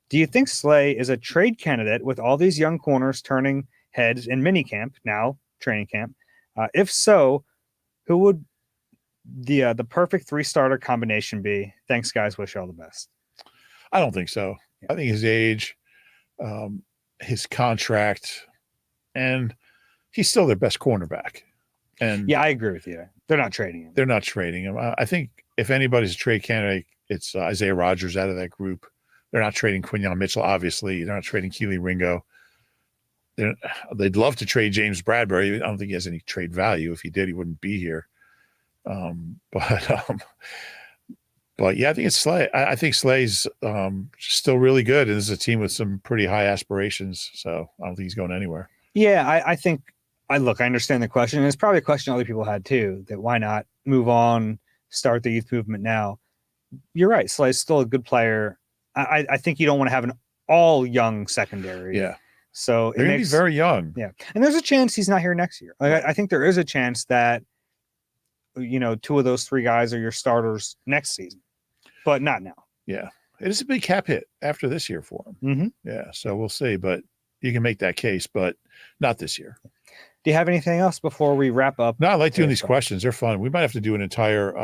Do you think Slay is a trade candidate with all these young corners turning heads in minicamp, now training camp? If so, who would the perfect 3-starter combination be? Thanks, guys. Wish you all the best. I don't think so. Yeah. I think his age, his contract, and he's still their best cornerback. And Yeah, I agree with you. They're not trading him. they're not trading him. I think if anybody's a trade candidate, it's Isaiah Rodgers out of that group. They're not trading Quinyon Mitchell, obviously. They're not trading Keely Ringo. They'd love to trade James Bradbury. I don't think he has any trade value. If he did, he wouldn't be here. But yeah, I think it's Slay. I think Slay's still really good, and this is a team with some pretty high aspirations. So I don't think he's going anywhere. Yeah, I think I understand the question, and it's probably a question other people had too. That why not move on, start the youth movement now? You're right. Slay's still a good player. I think you don't want to have an all young secondary. Yeah. So They're going to be very young. Yeah. And there's a chance he's not here next year. Like, I think there is a chance that, 2 of those 3 guys are your starters next season, but not now. Yeah. It is a big cap hit after this year for him. Mm-hmm. Yeah. So we'll see, but you can make that case, but not this year. Do you have anything else before we wrap up? No, I like doing these questions. They're fun. We might have to do an entire,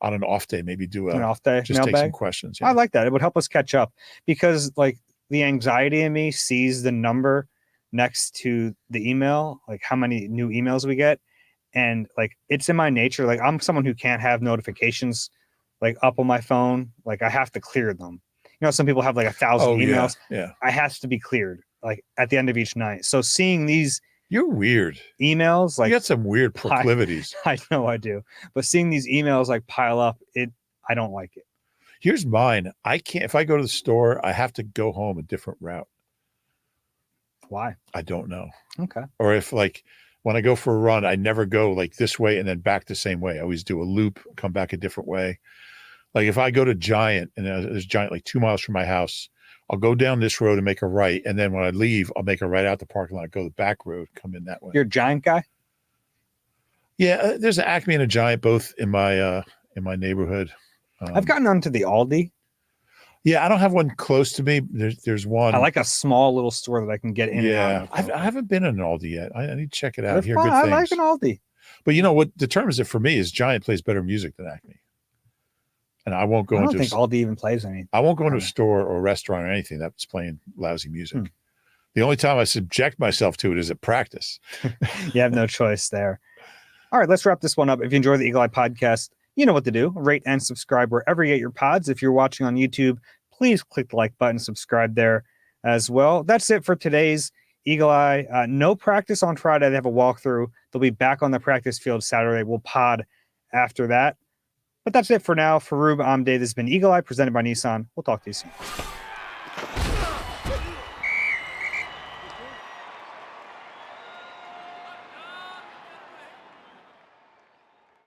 on an off day, maybe do an off day just take mailbag? some questions. Yeah. I like that. It would help us catch up because the anxiety in me sees the number next to the email, like how many new emails we get. And it's in my nature. I'm someone who can't have notifications up on my phone. I have to clear them. Some people have 1,000 emails. Yeah. I has to be cleared at the end of each night. So seeing these You're weird. emails, You got some weird proclivities. I know I do, but seeing these emails pile up, I don't like it. Here's mine. I can't, if I go to the store, I have to go home a different route. Why? I don't know. Okay. Or if when I go for a run, I never go this way and then back the same way. I always do a loop, come back a different way. If I go to Giant and there's Giant 2 miles from my house, I'll go down this road and make a right. And then when I leave, I'll make a right out the parking lot, go the back road, come in that way. You're a Giant guy? Yeah. There's an Acme and a Giant both in my neighborhood. I've gotten onto the Aldi. Yeah, I don't have one close to me. There's one. I like a small little store that I can get in. Yeah, and out I haven't been in an Aldi yet. I need to check it out. They're Hear fun. good I things. like an Aldi. But what determines it for me is Giant plays better music than Acme. And I won't go I don't into think Aldi even plays any. I won't go into a store or a restaurant or anything that's playing lousy music. The only time I subject myself to it is at practice. You have no choice there. All right, let's wrap this one up. If you enjoy the Eagle Eye podcast, you know what to do. Rate and subscribe wherever you get your pods. If you're watching on YouTube, please click the like button, subscribe there as well. That's it for today's Eagle Eye. No practice on Friday. They have a walkthrough. They'll be back on the practice field Saturday. We'll pod after that. But that's it for now. For Roob, I'm Dave. This has been Eagle Eye presented by Nissan. We'll talk to you soon.